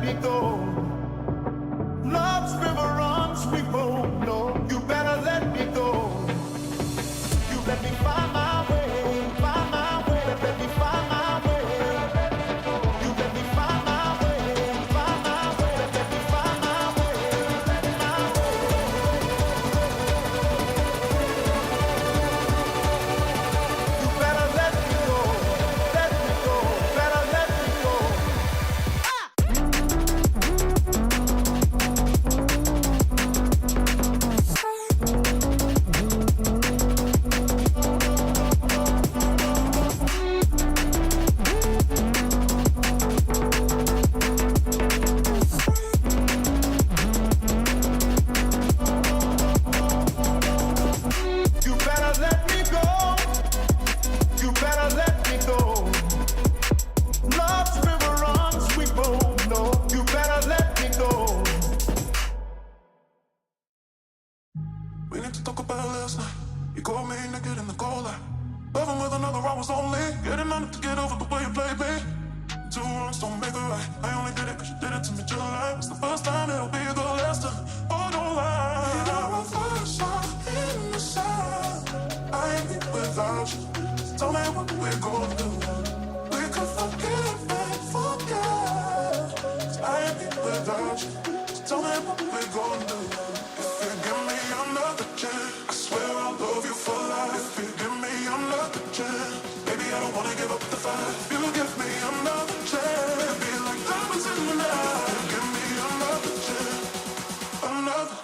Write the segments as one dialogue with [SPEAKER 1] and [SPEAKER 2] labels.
[SPEAKER 1] me go. Love's river runs, we both know. You better let me go. You let me find my way, find my way. Let me find my way. You let me find my way, find my way. Let me find my way, my way. You better let me go, better let me go. You better let me go. You better let me go. Love's river runs, we both know. You better let me go.
[SPEAKER 2] We need to talk about last night. You called me naked in the cold light. Loving with another, I was only getting enough to get over the way you played me. Two wrongs don't make a right. I only did it cause you did it to me July. It's the first time, it'll be the last time. Oh, don't lie. We are a first shot in the sun. I ain't here without you. So tell me what we're gonna do. We could forgive and forget. 'Cause I ain't here without you. So tell me what we're gonna do. If you give me another chance, I swear I'll love you for life. If you give me another chance, baby, I don't wanna give up the fight. If you give me another chance, it'll be like diamonds in the night. If you give me another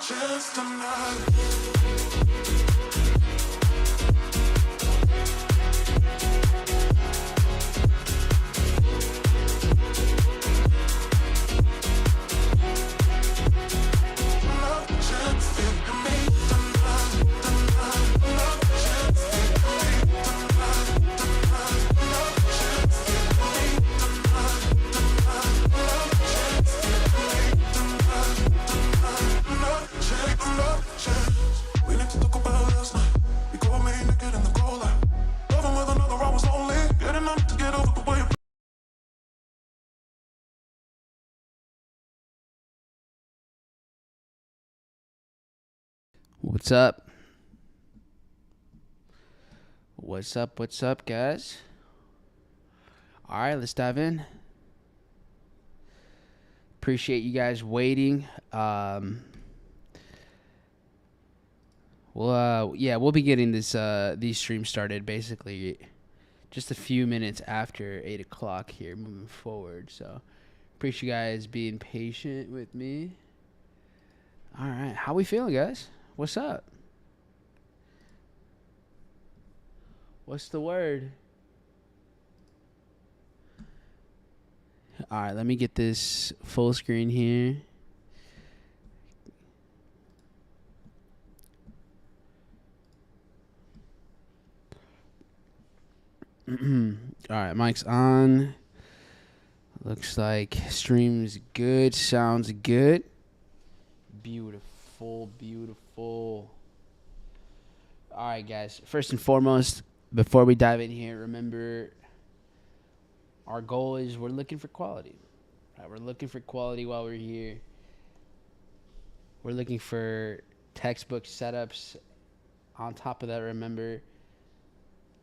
[SPEAKER 2] chance tonight. We need to talk about last night. You called me naked in the cold light. Loving with another, I was only getting enough to get over the way you.
[SPEAKER 3] What's up? What's up, guys? All right, let's dive in. Appreciate you guys waiting. We'll be getting these streams started basically just a few minutes after 8 o'clock here moving forward. So appreciate you guys being patient with me. All right, how we feeling, guys? What's up? What's the word? All right, let me get this full screen here. All right, mic's on. Looks like stream's good. Sounds good. Beautiful. All right, guys. First and foremost, before we dive in here, remember our goal is we're looking for quality. Right? We're looking for quality while we're here. We're looking for textbook setups. On top of that, remember,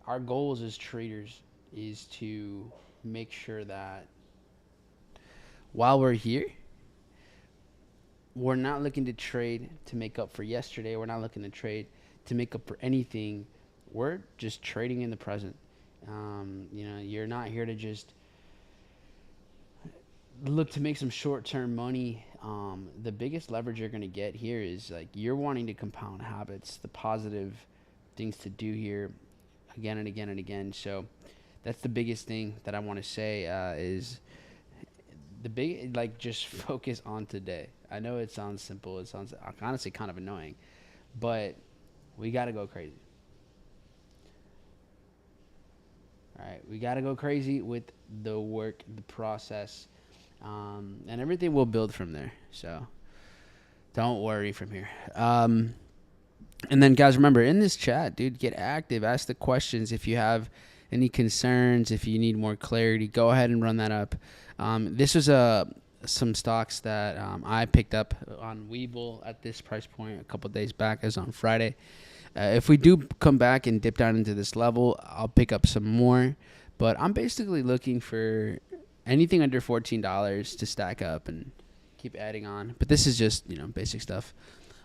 [SPEAKER 3] our goals as traders is to make sure that while we're here, we're not looking to trade to make up for yesterday. We're not looking to trade to make up for anything. We're just trading in the present. You're not here to just look to make some short-term money. The biggest leverage you're going to get here is like you're wanting to compound habits, the positive things to do here again and again and again. So that's the biggest thing that I want to say is just focus on today. I know it sounds simple. It sounds honestly kind of annoying, but we got to go crazy. All right, we got to go crazy with the work, the process, and everything will build from there. So don't worry from here. And then, guys, remember, in this chat, dude, get active. Ask the questions. If you have any concerns, if you need more clarity, go ahead and run that up. This was a some stocks that I picked up on Webull at this price point a couple days back, as on Friday. If we do come back and dip down into this level, I'll pick up some more. But I'm basically looking for anything under $14 to stack up and keep adding on. But this is just, basic stuff.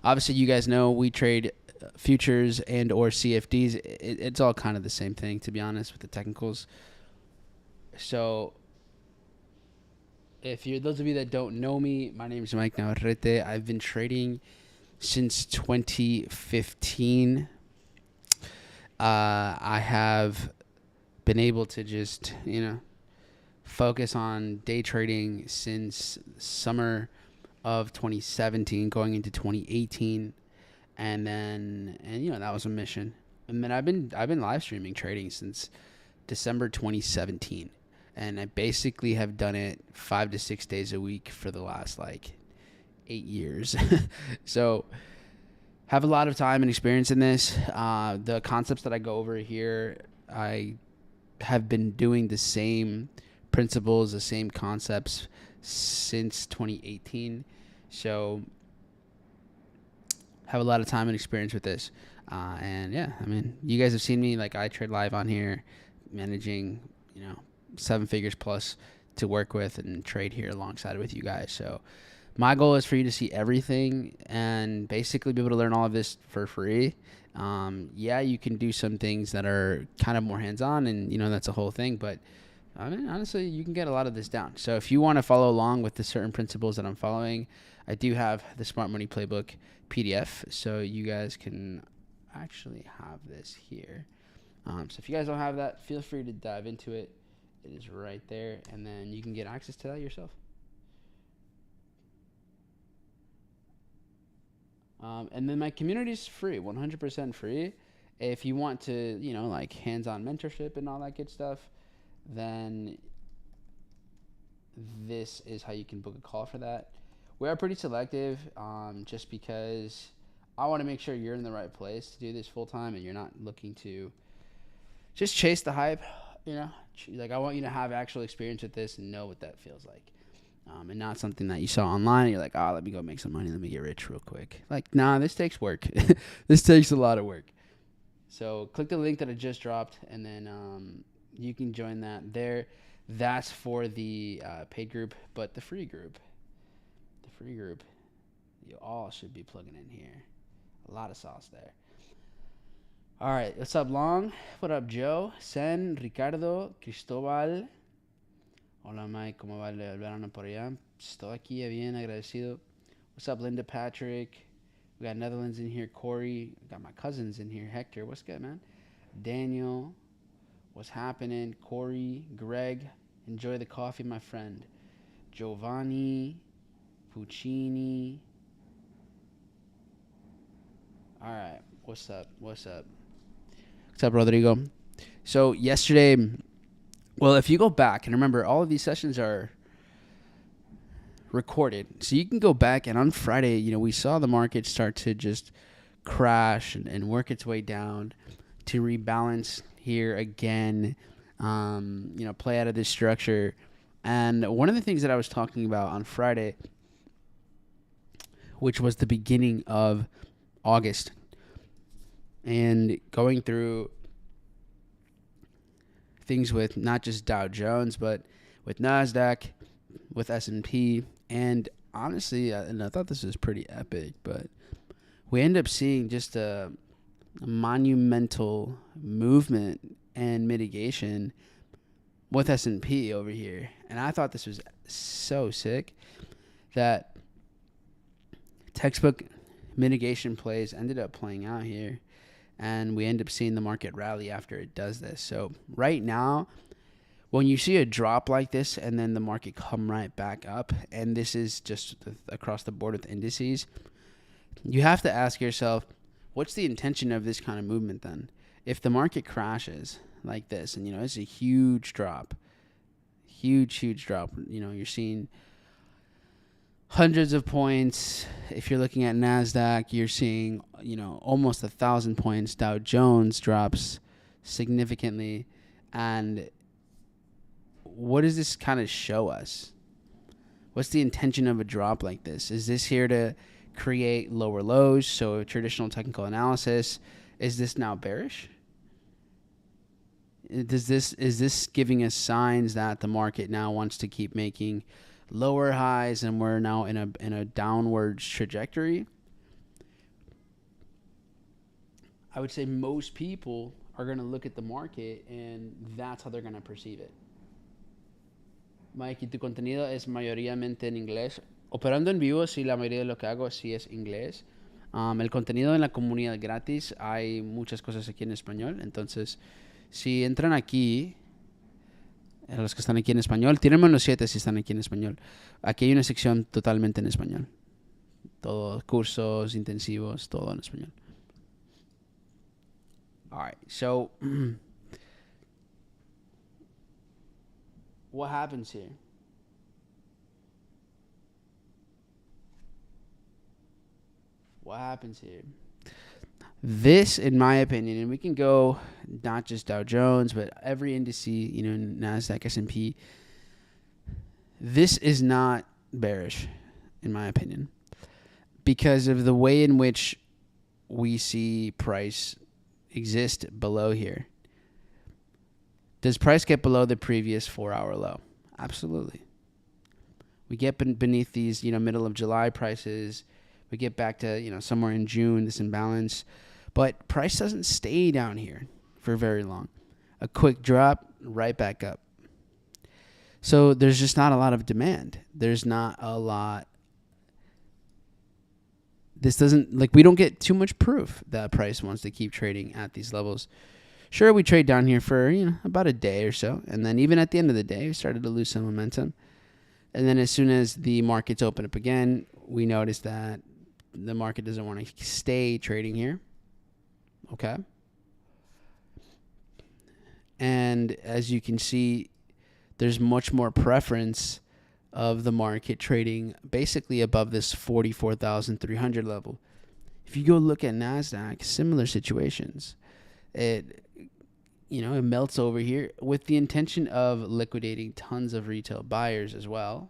[SPEAKER 3] Obviously, you guys know we trade futures and or CFDs. It's all kind of the same thing, to be honest, with the technicals. So if you're those of you that don't know me, my name is Mike Navarrete. I've been trading since 2015. I have been able to just, focus on day trading since summer of 2017 going into 2018. And that was a mission. And then I've been live streaming trading since December 2017. And I basically have done it 5 to 6 days a week for the last 8 years. So have a lot of time and experience in this. The concepts that I go over here, I have been doing the same principles, the same concepts since 2018. So have a lot of time and experience with this. You guys have seen me. I trade live on here, managing, 7 figures plus to work with and trade here alongside with you guys. So my goal is for you to see everything and basically be able to learn all of this for free. You can do some things that are kind of more hands-on and, that's a whole thing. But honestly, you can get a lot of this down. So if you want to follow along with the certain principles that I'm following, I do have the Smart Money Playbook PDF. So you guys can actually have this here. So if you guys don't have that, feel free to dive into it. It is right there. And then you can get access to that yourself. And then my community is free, 100% free. If you want to, hands-on mentorship and all that good stuff, then this is how you can book a call for that. We are pretty selective, just because I want to make sure you're in the right place to do this full-time and you're not looking to just chase the hype, I want you to have actual experience with this and know what that feels like. And not something that you saw online and you're like, let me go make some money, let me get rich real quick. Nah, this takes work. This takes a lot of work. So click the link that I just dropped, and then you can join that there. That's for the paid group, but the free group, you all should be plugging in here. A lot of sauce there. All right, what's up, Long? What up, Joe? Sen, Ricardo, Cristobal. Hola, Mike, ¿cómo va el verano por allá? Estoy aquí bien agradecido. What's up, Linda Patrick? We got Netherlands in here. Corey. We got my cousins in here. Hector, what's good, man? Daniel, what's happening? Corey, Greg, enjoy the coffee, my friend. Giovanni, Puccini. All right, what's up? What's up, Rodrigo? So yesterday... Well, if you go back, and remember, all of these sessions are recorded. So you can go back, and on Friday, we saw the market start to just crash and work its way down to rebalance here again, play out of this structure. And one of the things that I was talking about on Friday, which was the beginning of August, and going through things with not just Dow Jones, but with NASDAQ, with S&P, and honestly, and I thought this was pretty epic, but we end up seeing just a monumental movement and mitigation with S&P over here. And I thought this was so sick that textbook mitigation plays ended up playing out here. And we end up seeing the market rally after it does this. So right now, when you see a drop like this and then the market come right back up, and this is just across the board with indices, you have to ask yourself, what's the intention of this kind of movement then? If the market crashes like this, and it's a huge drop, huge drop, you're seeing hundreds of points. If you're looking at NASDAQ, you're seeing, almost 1,000 points. Dow Jones drops significantly. And what does this kind of show us? What's the intention of a drop like this? Is this here to create lower lows? So traditional technical analysis, is this now bearish? Is this giving us signs that the market now wants to keep making lower highs and we're now in a downwards trajectory? I would say most people are going to look at the market and that's how they're going to perceive it. Mike, ¿y tu contenido es mayoritariamente en inglés? Operando en vivo, sí, la mayoría de lo que hago sí es inglés. El contenido en la comunidad gratis, hay muchas cosas aquí en español. Entonces, si entran aquí, los que están aquí en español, tienen menos 7 si están aquí en español. Aquí hay una sección totalmente en español. Todos cursos intensivos, todo en español. All right, so what happens here? What happens here? This, in my opinion, and we can go not just Dow Jones, but every indice, you know, NASDAQ, S&P, this is not bearish, in my opinion, because of the way in which we see price exist below here. Does price get below the previous 4-hour low? Absolutely. We get beneath these, you know, middle of July prices. We get back to, you know, somewhere in June, this imbalance. But price doesn't stay down here for very long. A quick drop, right back up. So there's just not a lot of demand. There's not a lot. This doesn't, like, we don't get too much proof that price wants to keep trading at these levels. Sure, we trade down here for, you know, about a day or so. And then even at the end of the day, we started to lose some momentum. And then as soon as the markets open up again, we notice that the market doesn't want to stay trading here. Okay. And as you can see, there's much more preference of the market trading basically above this 44,300 level. If you go look at NASDAQ, similar situations. It melts over here with the intention of liquidating tons of retail buyers as well.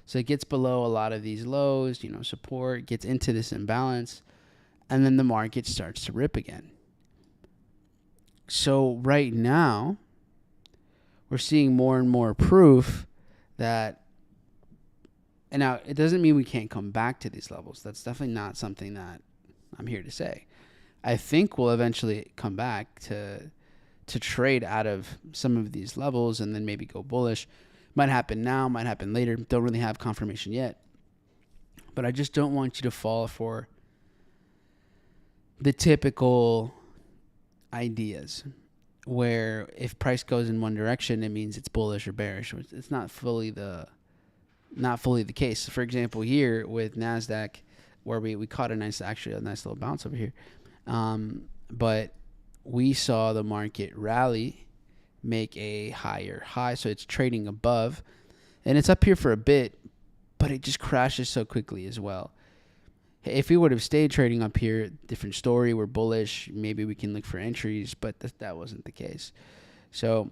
[SPEAKER 3] So it gets below a lot of these lows, you know, support, gets into this imbalance, and then the market starts to rip again. So right now, we're seeing more and more proof that, and now it doesn't mean we can't come back to these levels. That's definitely not something that I'm here to say. I think we'll eventually come back to trade out of some of these levels and then maybe go bullish. Might happen now, might happen later. Don't really have confirmation yet. But I just don't want you to fall for the typical ideas where if price goes in one direction, it means it's bullish or bearish. It's not fully the case. For example, here with NASDAQ, where we caught a nice little bounce over here. But we saw the market rally, make a higher high. So it's trading above. And it's up here for a bit, but it just crashes so quickly as well. If we would have stayed trading up here, different story. We're bullish. Maybe we can look for entries, but that wasn't the case. So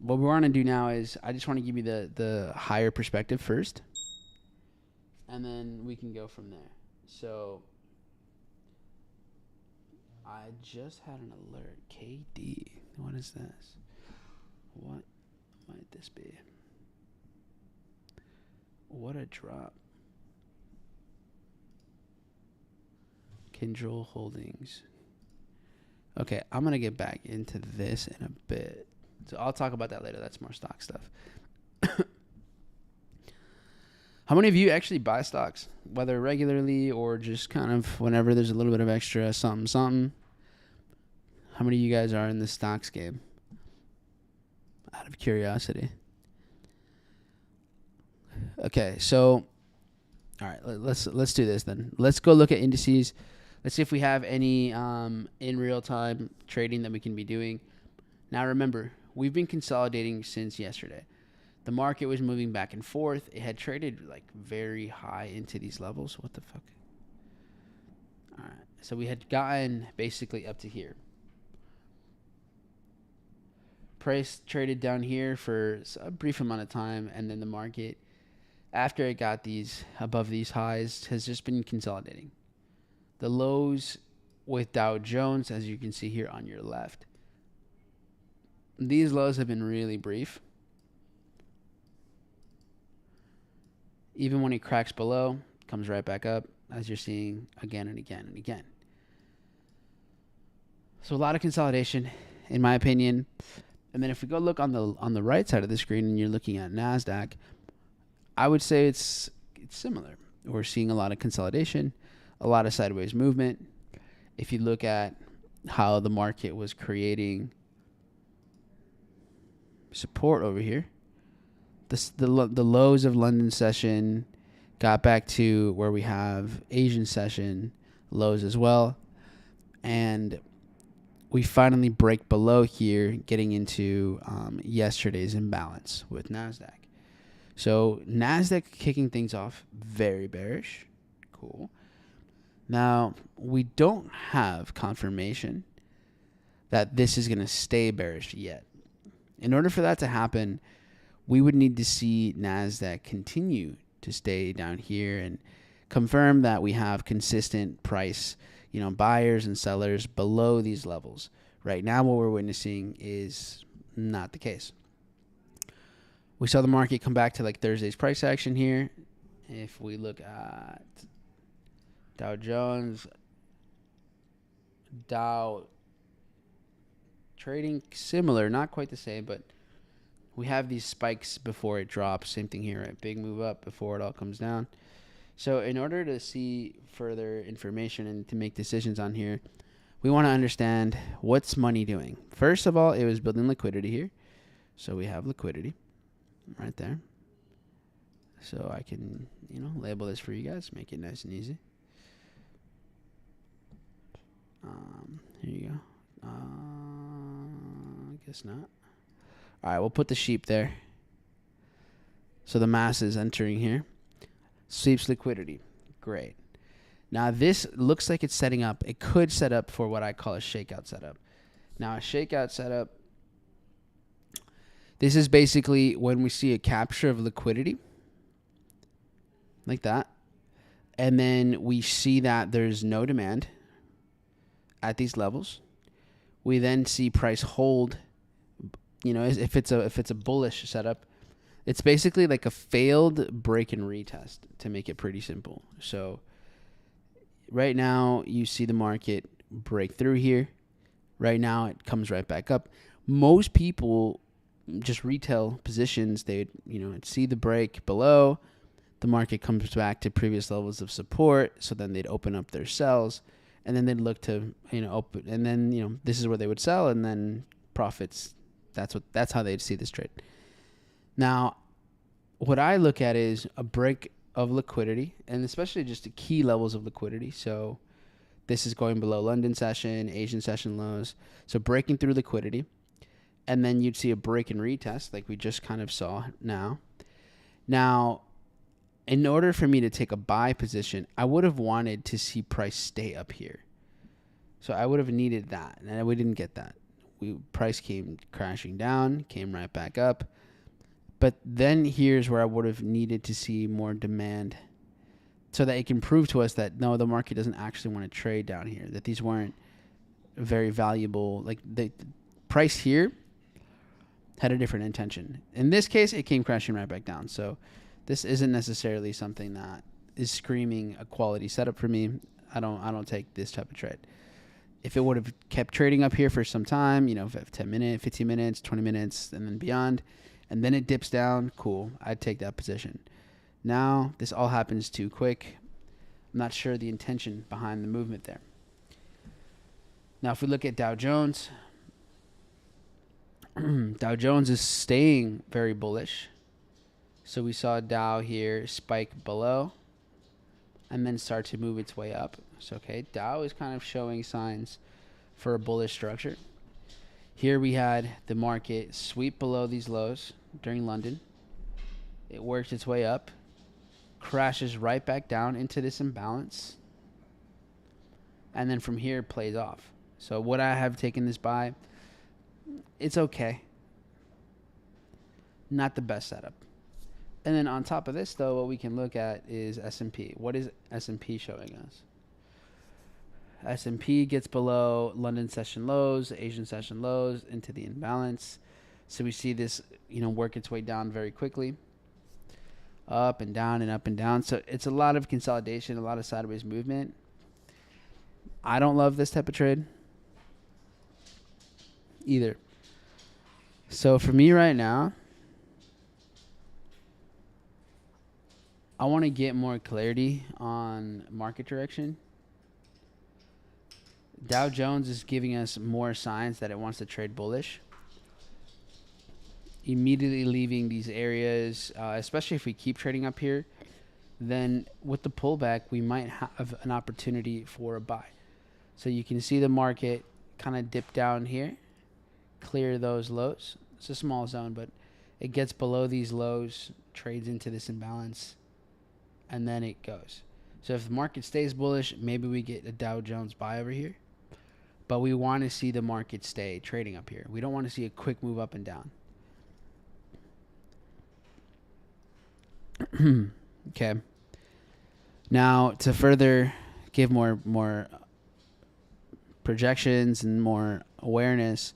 [SPEAKER 3] what we want to do now is I just want to give you the higher perspective first. And then we can go from there. So I just had an alert. KD. What is this? What might this be? What a drop. Control Holdings. Okay, I'm going to get back into this in a bit. So I'll talk about that later. That's more stock stuff. How many of you actually buy stocks, whether regularly or just kind of whenever there's a little bit of extra something? How many of you guys are in the stocks game? Out of curiosity. Okay, so all right, let's do this then. Let's go look at indices. Let's see if we have any in real time trading that we can be doing. Now remember, we've been consolidating since yesterday. The market was moving back and forth. It had traded like very high into these levels. What the fuck? All right. So we had gotten basically up to here. Price traded down here for a brief amount of time, and then the market after it got these above these highs, has just been consolidating. The lows with Dow Jones, as you can see here on your left, these lows have been really brief. Even when it cracks below, comes right back up, as you're seeing again and again and again. So a lot of consolidation, in my opinion. And then if we go look on the right side of the screen and you're looking at NASDAQ, I would say it's similar. We're seeing a lot of consolidation, a lot of sideways movement. If you look at how the market was creating support over here, the lows of London session got back to where we have Asian session lows as well. And we finally break below here, getting into yesterday's imbalance with NASDAQ. So NASDAQ kicking things off very bearish. Cool. Now, we don't have confirmation that this is going to stay bearish yet. In order for that to happen, we would need to see NASDAQ continue to stay down here and confirm that we have consistent price, buyers and sellers below these levels. Right now, what we're witnessing is not the case. We saw the market come back to like Thursday's price action here. If we look at Dow Jones, Dow trading similar, not quite the same, but we have these spikes before it drops. Same thing here, right? Big move up before it all comes down. So in order to see further information and to make decisions on here, we want to understand what's money doing. First of all, it was building liquidity here. So we have liquidity right there. So I can, label this for you guys, make it nice and easy. Here you go. I guess not. All right, we'll put the sheep there. So the mass is entering here. Sweeps liquidity. Great. Now this looks like it's setting up. It could set up for what I call a shakeout setup. Now a shakeout setup, this is basically when we see a capture of liquidity, like that. And then we see that there's no demand at these levels. We then see price hold. If it's a bullish setup, it's basically like a failed break and retest, to make it pretty simple. So right now you see the market break through here. Right now it comes right back up. Most people, just retail positions, they'd see the break below. The market comes back to previous levels of support, so then they'd open up their sells, and then they'd look to open, and then this is where they would sell, and then profits. That's how they'd see this trade. Now, what I look at is a break of liquidity, and especially just the key levels of liquidity. So this is going below London session, Asian session lows. So breaking through liquidity, and then you'd see a break and retest like we just kind of saw now. Now, in order for me to take a buy position, I would have wanted to see price stay up here. So I would have needed that, and we didn't get that. Price came crashing down, came right back up. But then here's where I would have needed to see more demand so that it can prove to us that, no, the market doesn't actually want to trade down here, that these weren't very valuable. Like the price here had a different intention. In this case, it came crashing right back down. So this isn't necessarily something that is screaming a quality setup for me. I don't take this type of trade. If it would have kept trading up here for some time, 10 minutes, 15 minutes, 20 minutes, and then beyond, and then it dips down, cool, I'd take that position. Now, this all happens too quick. I'm not sure the intention behind the movement there. Now, if we look at Dow Jones, Dow Jones is staying very bullish. So we saw Dow here spike below and then start to move its way up. So, okay, Dow is kind of showing signs for a bullish structure. Here we had the market sweep below these lows during London. It worked its way up, crashes right back down into this imbalance, and then from here plays off. So would I have taken this buy? It's okay. Not the best setup. And then on top of this, though, what we can look at is S&P. What is S&P showing us? S&P gets below London session lows, Asian session lows, into the imbalance. So we see this, work its way down very quickly. Up and down and up and down. So it's a lot of consolidation, a lot of sideways movement. I don't love this type of trade either. So for me right now, I want to get more clarity on market direction. Dow Jones is giving us more signs that it wants to trade bullish. Immediately leaving these areas, especially if we keep trading up here, then with the pullback, we might have an opportunity for a buy. So you can see the market kind of dip down here, clear those lows. It's a small zone, but it gets below these lows, trades into this imbalance, and then it goes. So if the market stays bullish, maybe we get a Dow Jones buy over here. But we want to see the market stay trading up here. We don't want to see a quick move up and down. Okay. Now, to further give more projections and more awareness,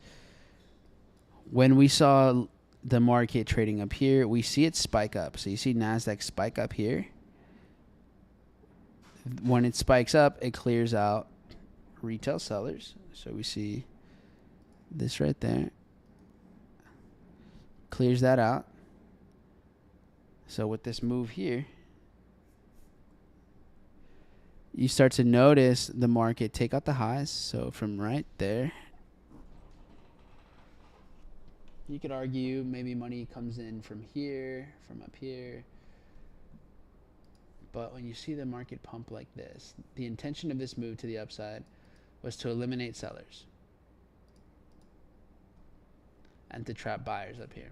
[SPEAKER 3] when we saw the market trading up here, we see it spike up. So you see NASDAQ spike up here. When it spikes up, it clears out retail sellers. So we see this right there. Clears that out. So with this move here, you start to notice the market take out the highs. So from right there, you could argue maybe money comes in from here, from up here. But when you see the market pump like this, the intention of this move to the upside was to eliminate sellers and to trap buyers up here.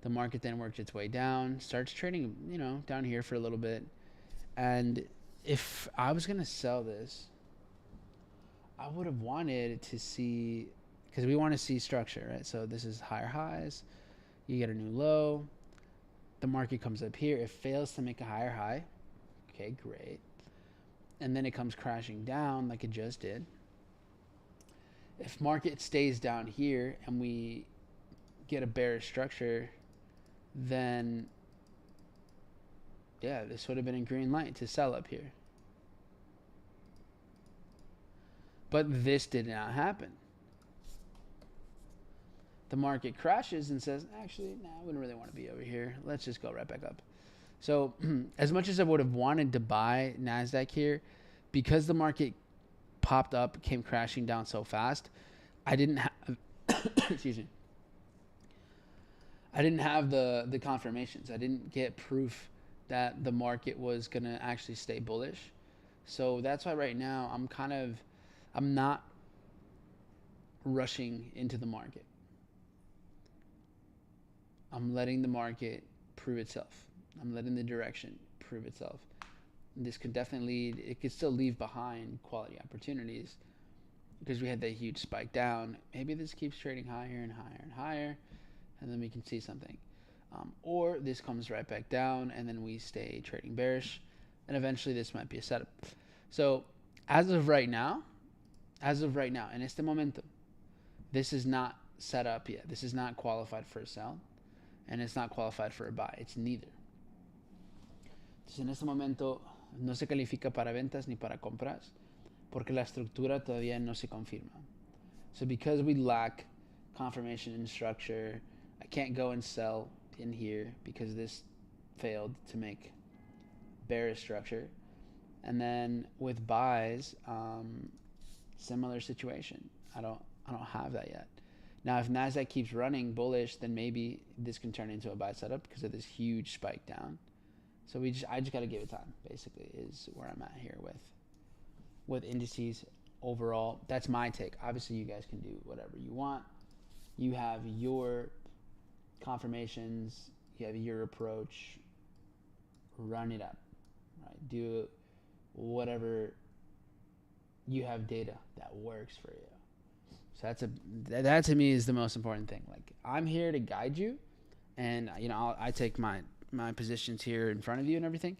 [SPEAKER 3] The market then worked its way down, starts trading, down here for a little bit. And if I was going to sell this, I would have wanted to see, because we want to see structure, right? So this is higher highs. You get a new low. The market comes up here. It fails to make a higher high. Okay, great. And then it comes crashing down like it just did. If market stays down here and we get a bearish structure, then yeah, this would have been a green light to sell up here. But this did not happen. The market crashes and says, actually, I wouldn't really want to be over here. Let's just go right back up. So as much as I would have wanted to buy NASDAQ here, because the market popped up, came crashing down so fast, I didn't have, excuse me, I didn't have the confirmations. I didn't get proof that the market was going to actually stay bullish. So that's why right now I'm not rushing into the market. I'm letting the market prove itself. I'm letting the direction prove itself. This could definitely it could still leave behind quality opportunities because we had that huge spike down. Maybe this keeps trading higher and higher and higher, and then we can see something. Or this comes right back down, and then we stay trading bearish, and eventually this might be a setup. So as of right now, in este momento, this is not set up yet. This is not qualified for a sell, and it's not qualified for a buy. It's neither. Entonces, en este momento no se califica para ventas ni para compras porque la estructura todavía no se confirma. So because we lack confirmation and structure, I can't go and sell in here because this failed to make bearish structure. And then with buys, similar situation. I don't have that yet. Now, if NASDAQ keeps running bullish, then maybe this can turn into a buy setup because of this huge spike down. So I just got to give it time, basically, is where I'm at here with indices overall. That's my take. Obviously, you guys can do whatever you want. You have your confirmations. You have your approach. Run it up. Right? Do whatever you have data that works for you. So that to me is the most important thing. Like, I'm here to guide you, and I take my my positions here in front of you and everything.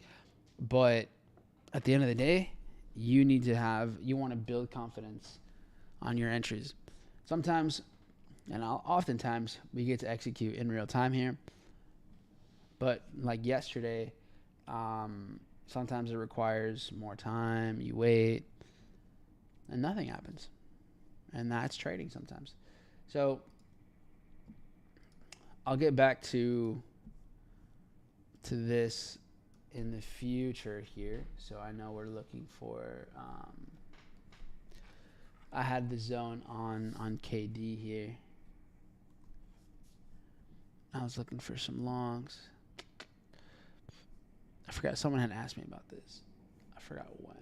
[SPEAKER 3] But at the end of the day, you want to build confidence on your entries. Sometimes, and oftentimes, we get to execute in real time here. But like yesterday, sometimes it requires more time. You wait, and nothing happens. And that's trading sometimes. So I'll get back to this in the future here. So I know we're looking for. I had the zone on KD here. I was looking for some longs. I forgot someone had asked me about this. I forgot when.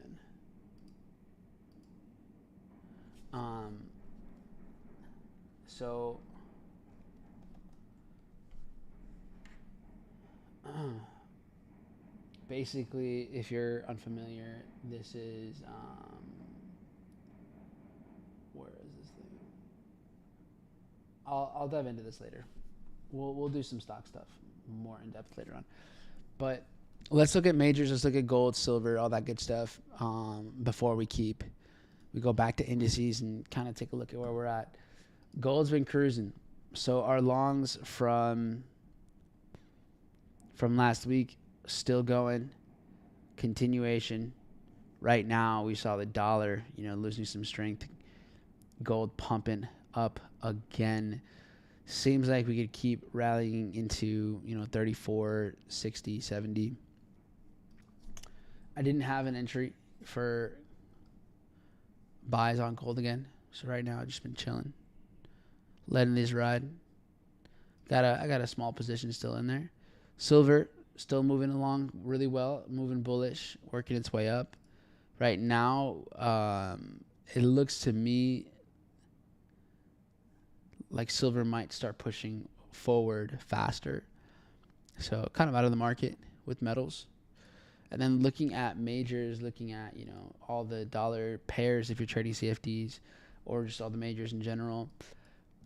[SPEAKER 3] So basically, if you're unfamiliar, this is where is this thing? I'll dive into this later. We'll do some stock stuff more in depth later on. But let's look at majors. Let's look at gold, silver, all that good stuff before we go back to indices and kind of take a look at where we're at. Gold's been cruising. So our longs from last week still going. Continuation. Right now we saw the dollar, losing some strength. Gold pumping up again. Seems like we could keep rallying into, 34, 60, 70. I didn't have an entry for buys on gold again. So right now I've just been chilling. Letting these ride. I got a small position still in there. Silver still moving along really well, moving bullish, working its way up. Right now, it looks to me like silver might start pushing forward faster. So kind of out of the market with metals. And then looking at majors, looking at, all the dollar pairs if you're trading CFDs or just all the majors in general.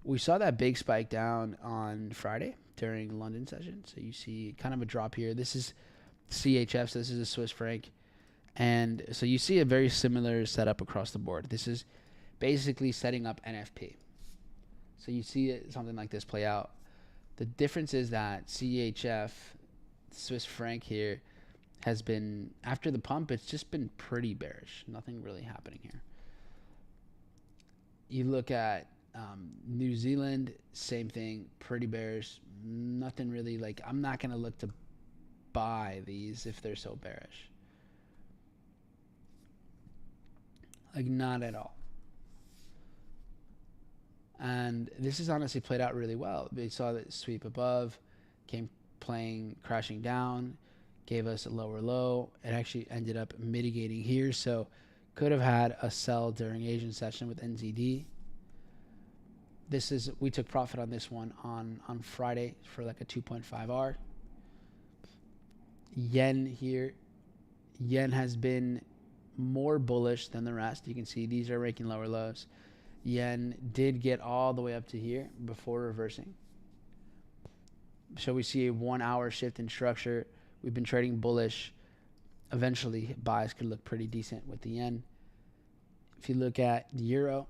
[SPEAKER 3] We saw that big spike down on Friday during London session. So you see kind of a drop here. This is CHF, so this is a Swiss franc. And so you see a very similar setup across the board. This is basically setting up NFP. So you see something like this play out. The difference is that CHF, Swiss franc here, has been, after the pump, it's just been pretty bearish. Nothing really happening here. You look at New Zealand, same thing, pretty bearish. Nothing really, I'm not going to look to buy these if they're so bearish. Not at all. And this has honestly played out really well. We saw that sweep above, came crashing down, gave us a lower low. It actually ended up mitigating here. So could have had a sell during Asian session with NZD. We took profit on this one on Friday for a 2.5R. Yen here. Yen has been more bullish than the rest. You can see these are making lower lows. Yen did get all the way up to here before reversing. So we see a 1 hour shift in structure. We've been trading bullish. Eventually, buys could look pretty decent with the yen. If you look at the euro,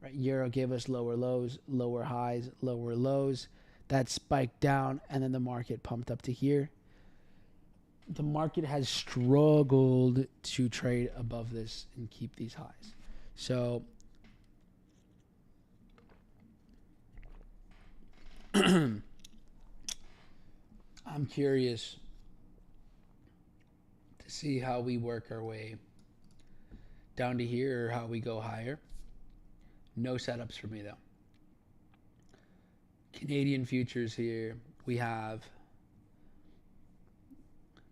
[SPEAKER 3] right, euro gave us lower lows, lower highs, lower lows. That spiked down, and then the market pumped up to here. The market has struggled to trade above this and keep these highs. So I'm curious to see how we work our way down to here or how we go higher. No setups for me, though. Canadian futures here, we have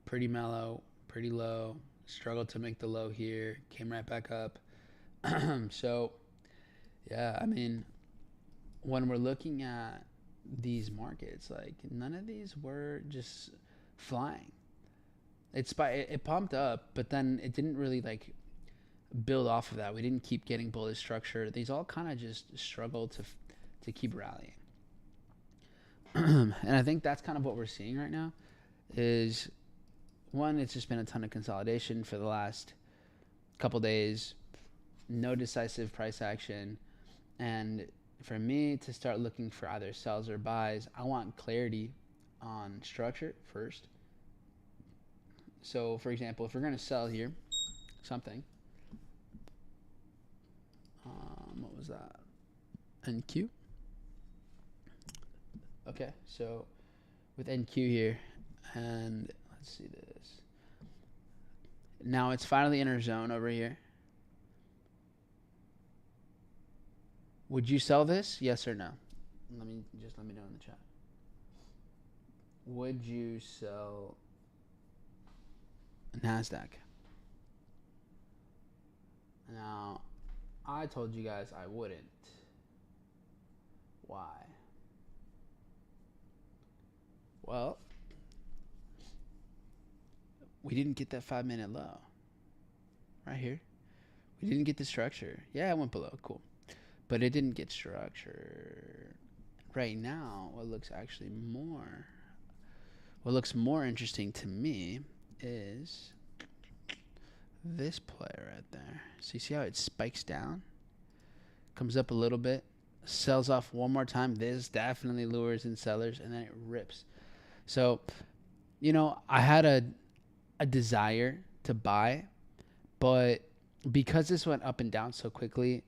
[SPEAKER 3] pretty mellow, pretty low, struggled to make the low here, came right back up. So, yeah, I mean, when we're looking at these markets, none of these were just flying. It pumped up, but then it didn't really build off of that. We didn't keep getting bullish structure. These all kind of just struggled to keep rallying. And I think that's kind of what we're seeing right now. is, one, it's just been a ton of consolidation for the last couple days. No decisive price action. And for me to start looking for either sells or buys, I want clarity on structure first. So, for example, if we're going to sell here something, what was that? NQ. Okay, so with NQ here, and let's see this. Now it's finally in our zone over here. Would you sell this? Yes or no? Let me know in the chat. Would you sell NASDAQ? Now, I told you guys I wouldn't. Why? Well, we didn't get that 5-minute low. Right here. We didn't get the structure. Yeah, it went below. Cool. But it didn't get structure. Right now, what looks more interesting to me is this play right there. So you see how it spikes down? Comes up a little bit, sells off one more time. This definitely lures in sellers, and then it rips. So, you know, I had a desire to buy, but because this went up and down so quickly,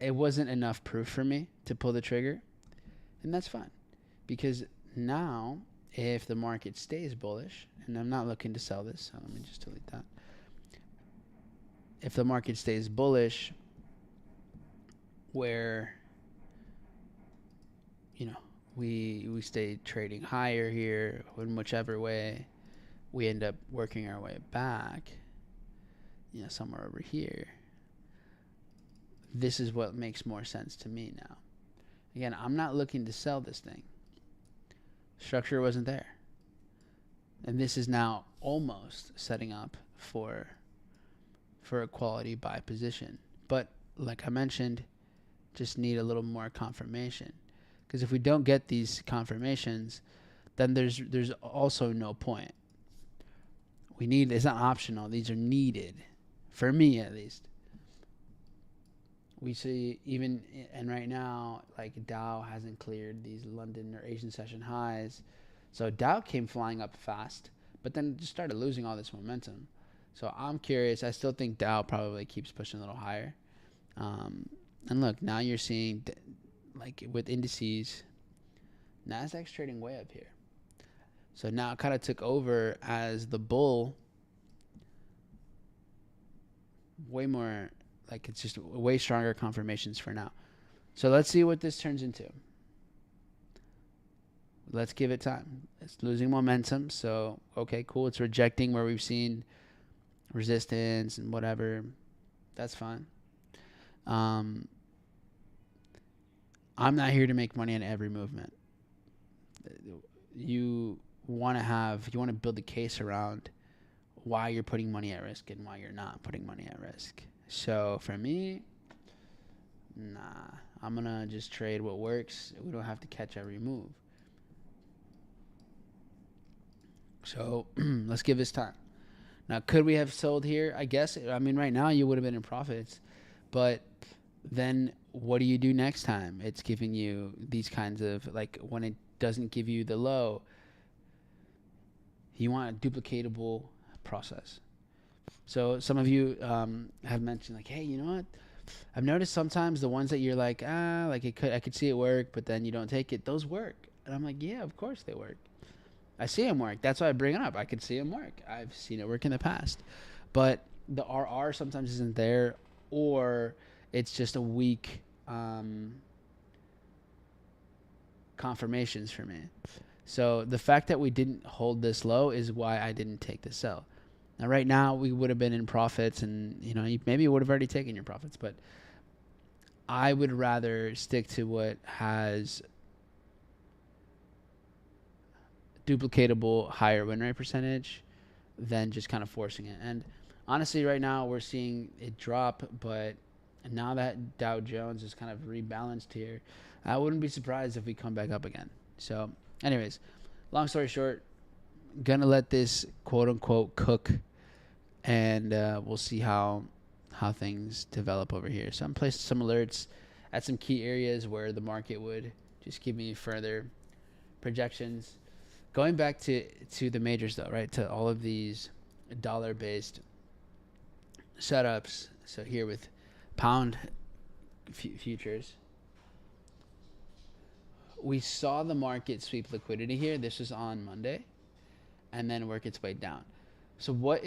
[SPEAKER 3] it wasn't enough proof for me to pull the trigger. And that's fine, because now if the market stays bullish, and I'm not looking to sell this, so let me just delete that. If the market stays bullish, where, you know, we stay trading higher here, in whichever way we end up working our way back, you know, somewhere over here, this is what makes more sense to me now. Again, I'm not looking to sell this thing. Structure wasn't there. And this is now almost setting up for a quality buy position. But like I mentioned, just need a little more confirmation. Because if we don't get these confirmations, then there's also no point. It's not optional. These are needed. For me, at least. We see and right now, like Dow hasn't cleared these London or Asian session highs. So Dow came flying up fast, but then just started losing all this momentum. So I'm curious. I still think Dow probably keeps pushing a little higher. And look, now you're seeing, like with indices, NASDAQ's trading way up here. So now it kind of took over as the bull. Way more, like it's just way stronger confirmations for now. So let's see what this turns into. Let's give it time. It's losing momentum. So, okay, cool. It's rejecting where we've seen resistance and whatever. That's fine. I'm not here to make money on every movement. You want to build a case around why you're putting money at risk and why you're not putting money at risk. So for me, nah, I'm going to just trade what works. We don't have to catch every move. So let's give this time. Now, could we have sold here? I guess. I mean, right now you would have been in profits. But then what do you do next time? It's giving you these kinds of, like when it doesn't give you the low, you want a duplicatable process. So some of you have mentioned like, hey, you know what? I've noticed sometimes the ones that you're like, I could see it work, but then you don't take it. Those work. And I'm like, yeah, of course they work. I see them work. That's why I bring it up. I could see them work. I've seen it work in the past. But the RR sometimes isn't there, or it's just a weak confirmations for me. So the fact that we didn't hold this low is why I didn't take the sell. Now, right now, we would have been in profits, and maybe you would have already taken your profits, but I would rather stick to what has duplicatable higher win rate percentage than just kind of forcing it. And honestly, right now, we're seeing it drop, but now that Dow Jones is kind of rebalanced here, I wouldn't be surprised if we come back up again. So, anyways, long story short, gonna let this quote unquote cook, and we'll see how things develop over here. So I'm placing some alerts at some key areas where the market would just give me further projections. Going back to the majors though, right? To all of these dollar-based setups. So here with pound futures, we saw the market sweep liquidity here. This was on Monday, and then work its way down. So what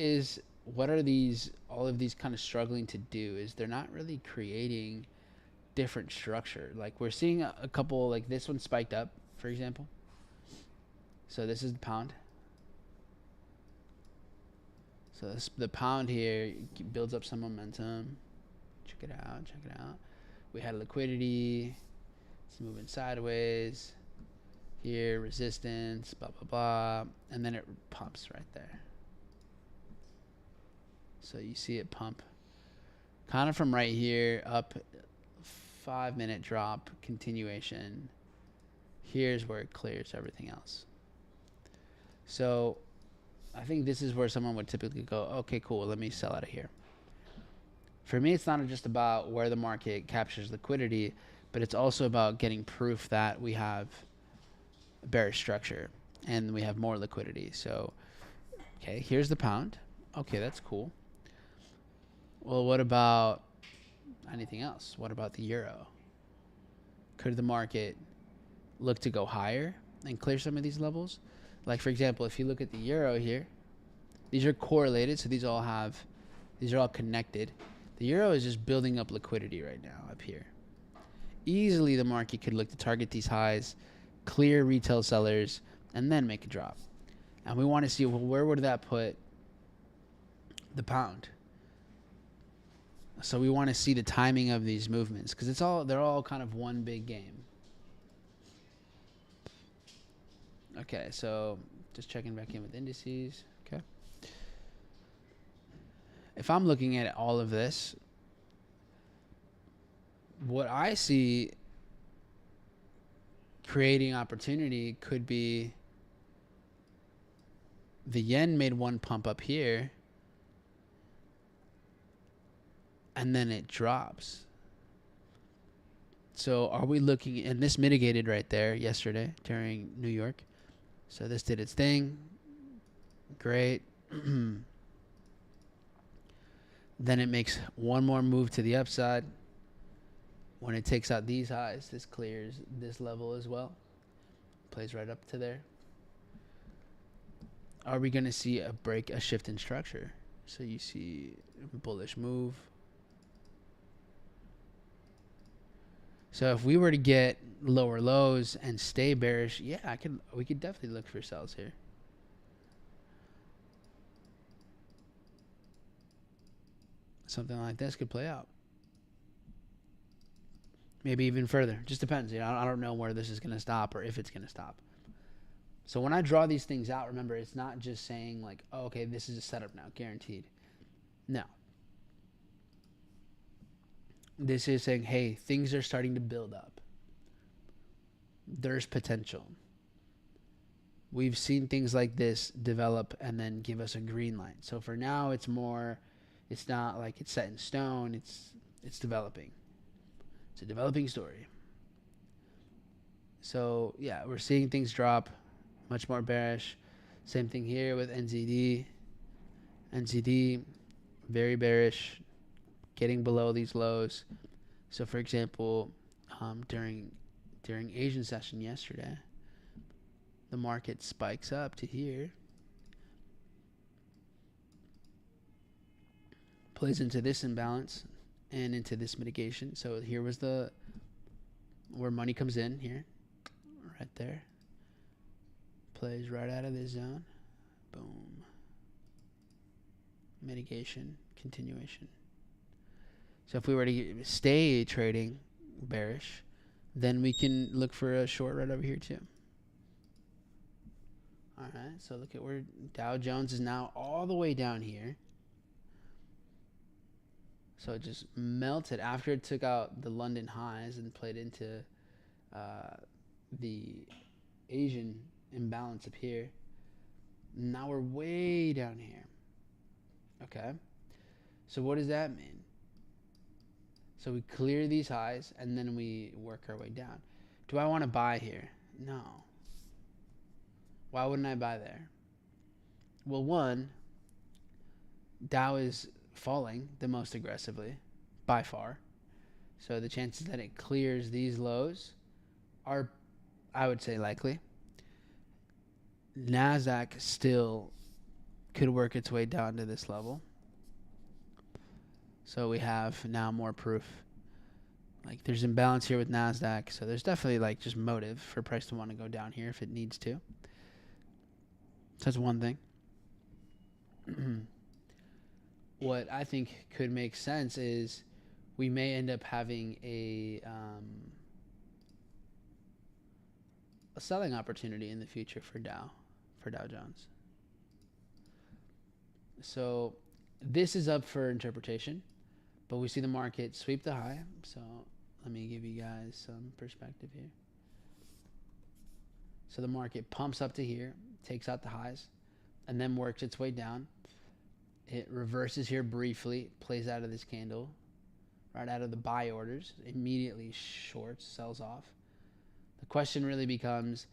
[SPEAKER 3] are these, all of these kind of struggling to do is they're not really creating different structure. Like we're seeing a couple, like this one spiked up, for example. So this is the pound. So the pound here builds up some momentum. Check it out. Check it out. We had liquidity. It's moving sideways. Here, resistance, blah, blah, blah. And then it pumps right there. So you see it pump. Kind of from right here up, 5-minute drop, continuation. Here's where it clears everything else. So I think this is where someone would typically go, okay, cool, let me sell out of here. For me, it's not just about where the market captures liquidity, but it's also about getting proof that we have a bearish structure and we have more liquidity. So, okay, here's the pound. Okay, that's cool. Well, what about anything else? What about the euro? Could the market look to go higher and clear some of these levels? Like, for example, if you look at the euro here, these are correlated, so these are all connected. The euro is just building up liquidity right now up here. Easily the market could look to target these highs, clear retail sellers, and then make a drop. And we want to see, well, where would that put the pound? So we want to see the timing of these movements because they're all kind of one big game. Okay, so just checking back in with indices. Okay. If I'm looking at all of this, what I see creating opportunity could be the yen made one pump up here and then it drops. So are we looking, and this mitigated right there yesterday during New York. So this did its thing. Great. Then it makes one more move to the upside. When it takes out these highs, this clears this level as well. Plays right up to there. Are we going to see a shift in structure? So you see a bullish move. So if we were to get lower lows and stay bearish, yeah, we could definitely look for sells here. Something like this could play out. Maybe even further. Just depends. You know, I don't know where this is going to stop or if it's going to stop. So when I draw these things out, remember, it's not just saying like, oh, okay, this is a setup now, guaranteed. No. This is saying, hey, things are starting to build up. There's potential. We've seen things like this develop and then give us a green light. So for now, it's not like it's set in stone. It's developing. It's a developing story. So yeah, we're seeing things drop, much more bearish. Same thing here with NZD. NZD, very bearish, getting below these lows. So for example, during Asian session yesterday, the market spikes up to here, plays into this imbalance and into this mitigation. So here was where money comes in here, right there. Plays right out of this zone. Boom. Mitigation, continuation. So if we were to stay trading bearish, then we can look for a short right over here too. All right, so look at where Dow Jones is now all the way down here. So it just melted after it took out the London highs and played into the Asian imbalance up here. Now we're way down here. Okay. So what does that mean? So we clear these highs and then we work our way down. Do I want to buy here? No. Why wouldn't I buy there? Well, one, Dow is falling the most aggressively by far. So the chances that it clears these lows are, I would say, likely. NASDAQ still could work its way down to this level. So we have now more proof. Like there's imbalance here with NASDAQ. So there's definitely like just motive for price to want to go down here if it needs to. So that's one thing. What I think could make sense is we may end up having a selling opportunity in the future for Dow Jones. So this is up for interpretation, but we see the market sweep the high. So let me give you guys some perspective here. So the market pumps up to here, takes out the highs, and then works its way down. It reverses here briefly, plays out of this candle, right out of the buy orders, immediately shorts, sells off. The question really becomes,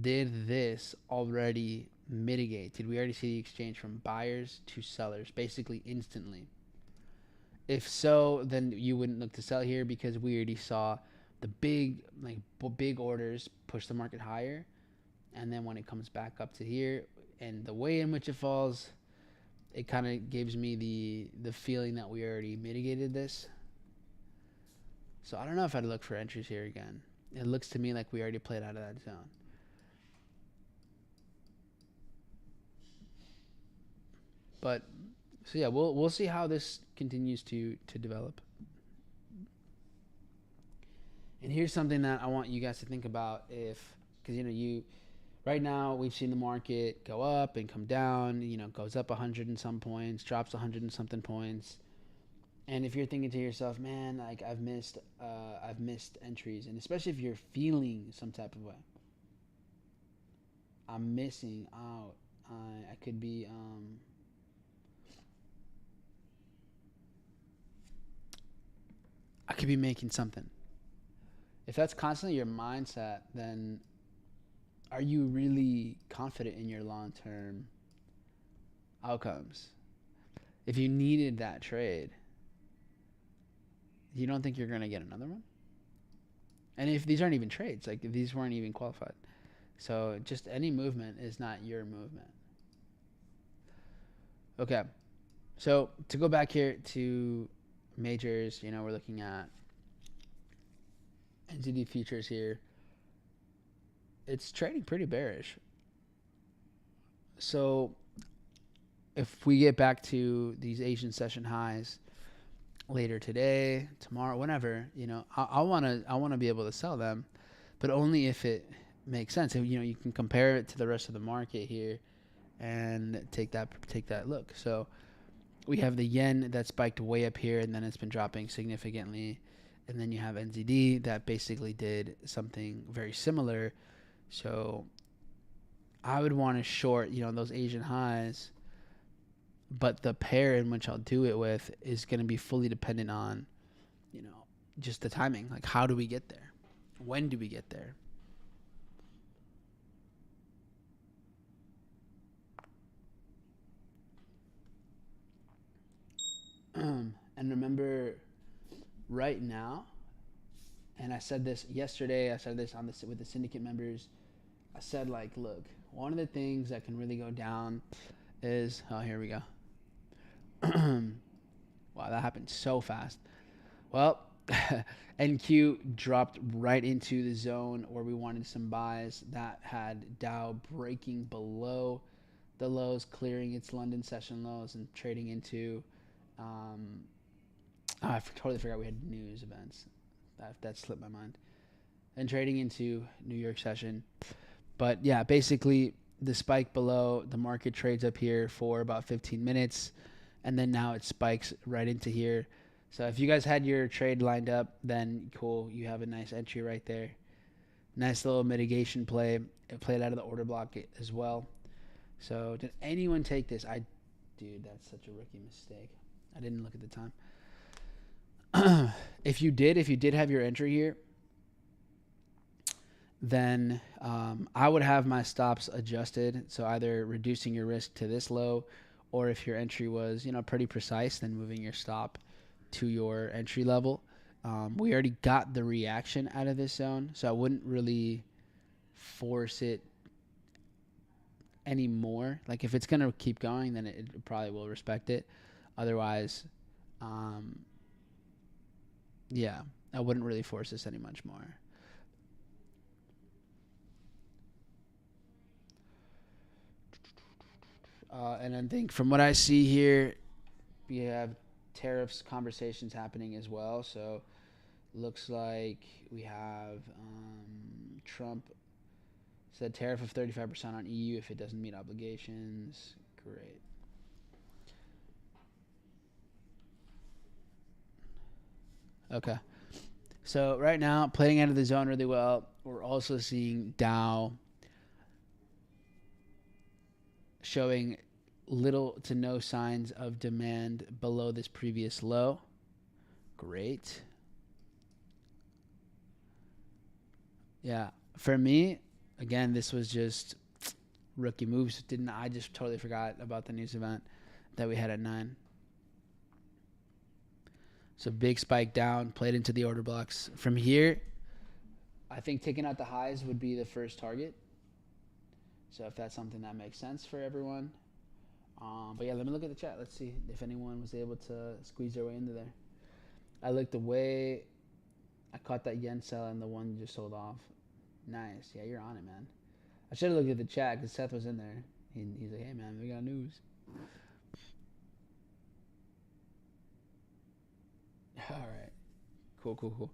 [SPEAKER 3] did this already mitigate? Did we already see the exchange from buyers to sellers, basically instantly? If so, then you wouldn't look to sell here because we already saw the big orders push the market higher. And then when it comes back up to here and the way in which it falls, it kind of gives me the feeling that we already mitigated this. So I don't know if I'd look for entries here again. It looks to me like we already played out of that zone. But so yeah, we'll see how this continues to develop. And here's something that I want you guys to think about, because right now we've seen the market go up and come down, goes up 100 and some points, drops 100 and something points. And if you're thinking to yourself, man, like I've missed entries, and especially if you're feeling some type of way, I'm missing out. I could be making something. If that's constantly your mindset, then are you really confident in your long-term outcomes? If you needed that trade, you don't think you're going to get another one? And if these aren't even trades, like if these weren't even qualified. So just any movement is not your movement. Okay. So to go back here to majors, we're looking at NZD futures here. It's trading pretty bearish. So if we get back to these Asian session highs later today, tomorrow, whenever, I want to be able to sell them, but only if it makes sense. You can compare it to the rest of the market here and take that look. So we have the yen that spiked way up here and then it's been dropping significantly. And then you have NZD that basically did something very similar. So I would want to short, those Asian highs, but the pair in which I'll do it with is going to be fully dependent on, just the timing. Like, how do we get there? When do we get there? And remember, right now, and I said this yesterday, I said this with the syndicate members, I said, like, look, one of the things that can really go down is, oh, here we go. Wow, that happened so fast. Well, NQ dropped right into the zone where we wanted some buys. That had Dow breaking below the lows, clearing its London session lows and trading into I totally forgot we had news events. That slipped my mind. And trading into New York session. But yeah, basically the spike below, the market trades up here for about 15 minutes. And then now it spikes right into here. So if you guys had your trade lined up, then cool. You have a nice entry right there. Nice little mitigation play. It played out of the order block as well. So did anyone take this? Dude, that's such a rookie mistake. I didn't look at the time. If you did have your entry here, then I would have my stops adjusted. So either reducing your risk to this low, or if your entry was, pretty precise, then moving your stop to your entry level. We already got the reaction out of this zone, so I wouldn't really force it anymore. Like if it's gonna keep going, then it probably will respect it. Otherwise, yeah, I wouldn't really force this any much more. And I think from what I see here, we have tariffs conversations happening as well. So looks like we have Trump said tariff of 35% on EU if it doesn't meet obligations. Great. Okay. So right now, playing out of the zone really well. We're also seeing Dow showing little to no signs of demand below this previous low. Great. Yeah. For me, again, this was just rookie moves. I just totally forgot about the news event that we had at 9. So big spike down, played into the order blocks. From here, I think taking out the highs would be the first target. So if that's something that makes sense for everyone. But yeah, let me look at the chat. Let's see if anyone was able to squeeze their way into there. I looked away. I caught that yen sell and the one you just sold off. Nice. Yeah, you're on it, man. I should have looked at the chat because Seth was in there. He's like, hey, man, we got news. All right. Cool.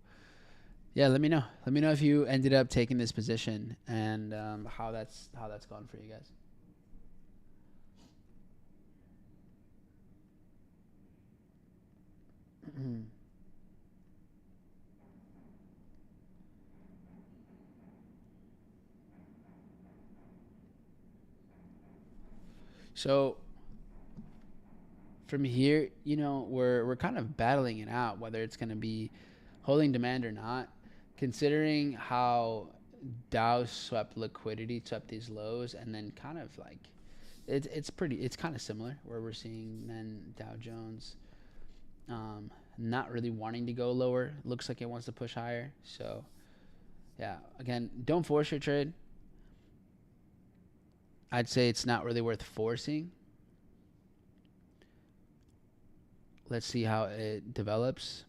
[SPEAKER 3] Yeah, let me know. Let me know if you ended up taking this position and how that's gone for you guys. So from here, we're kind of battling it out whether it's going to be holding demand or not, considering how Dow swept liquidity, swept these lows, and then kind of like it's kind of similar where we're seeing then Dow Jones not really wanting to go lower. Looks like it wants to push higher. So yeah, again, don't force your trade. I'd say it's not really worth forcing. Let's see how it develops.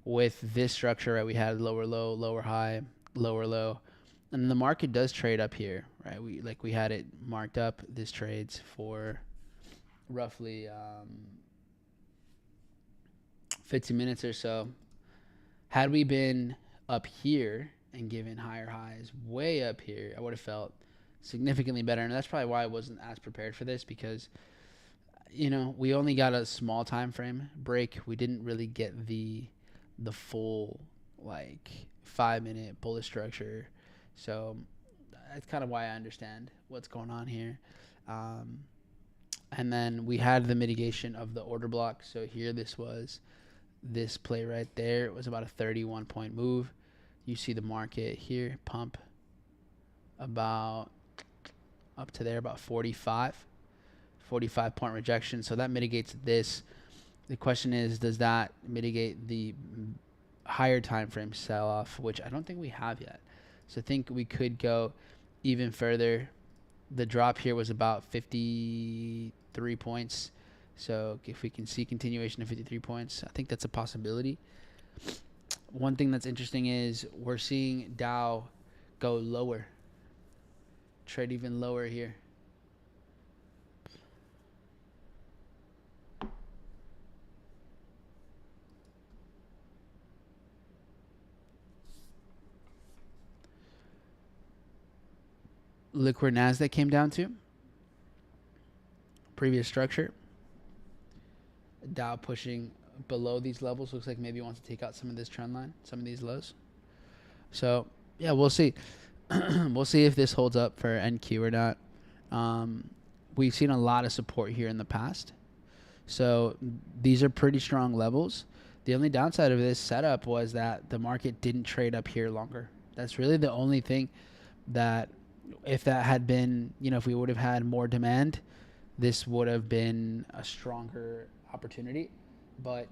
[SPEAKER 3] With this structure, right, we had lower low, lower high, lower low. And the market does trade up here, right? We had it marked up. This trades for roughly 50 minutes or so. Had we been up here and given higher highs way up here, I would have felt significantly better. And that's probably why I wasn't as prepared for this, because we only got a small time frame break. We didn't really get the full 5-minute bullish structure. So that's kind of why I understand what's going on here. And then we had the mitigation of the order block. So here this play right there. It was about a 31-point move. You see the market here pump about up to there, about 45-point rejection. So that mitigates this. The question is, does that mitigate the higher time frame sell off, which I don't think we have yet. So I think we could go even further. The drop here was about 53 points. So if we can see continuation of 53 points, I think that's a possibility. One thing that's interesting is we're seeing Dow go lower, trade even lower here. Look where NASDAQ came down to. Previous structure. Dow pushing below these levels. Looks like maybe it wants to take out some of this trend line, some of these lows. So, yeah, we'll see. We'll see if this holds up for NQ or not. We've seen a lot of support here in the past. So these are pretty strong levels. The only downside of this setup was that the market didn't trade up here longer. That's really the only thing that, if that had been, if we would have had more demand, this would have been a stronger opportunity. But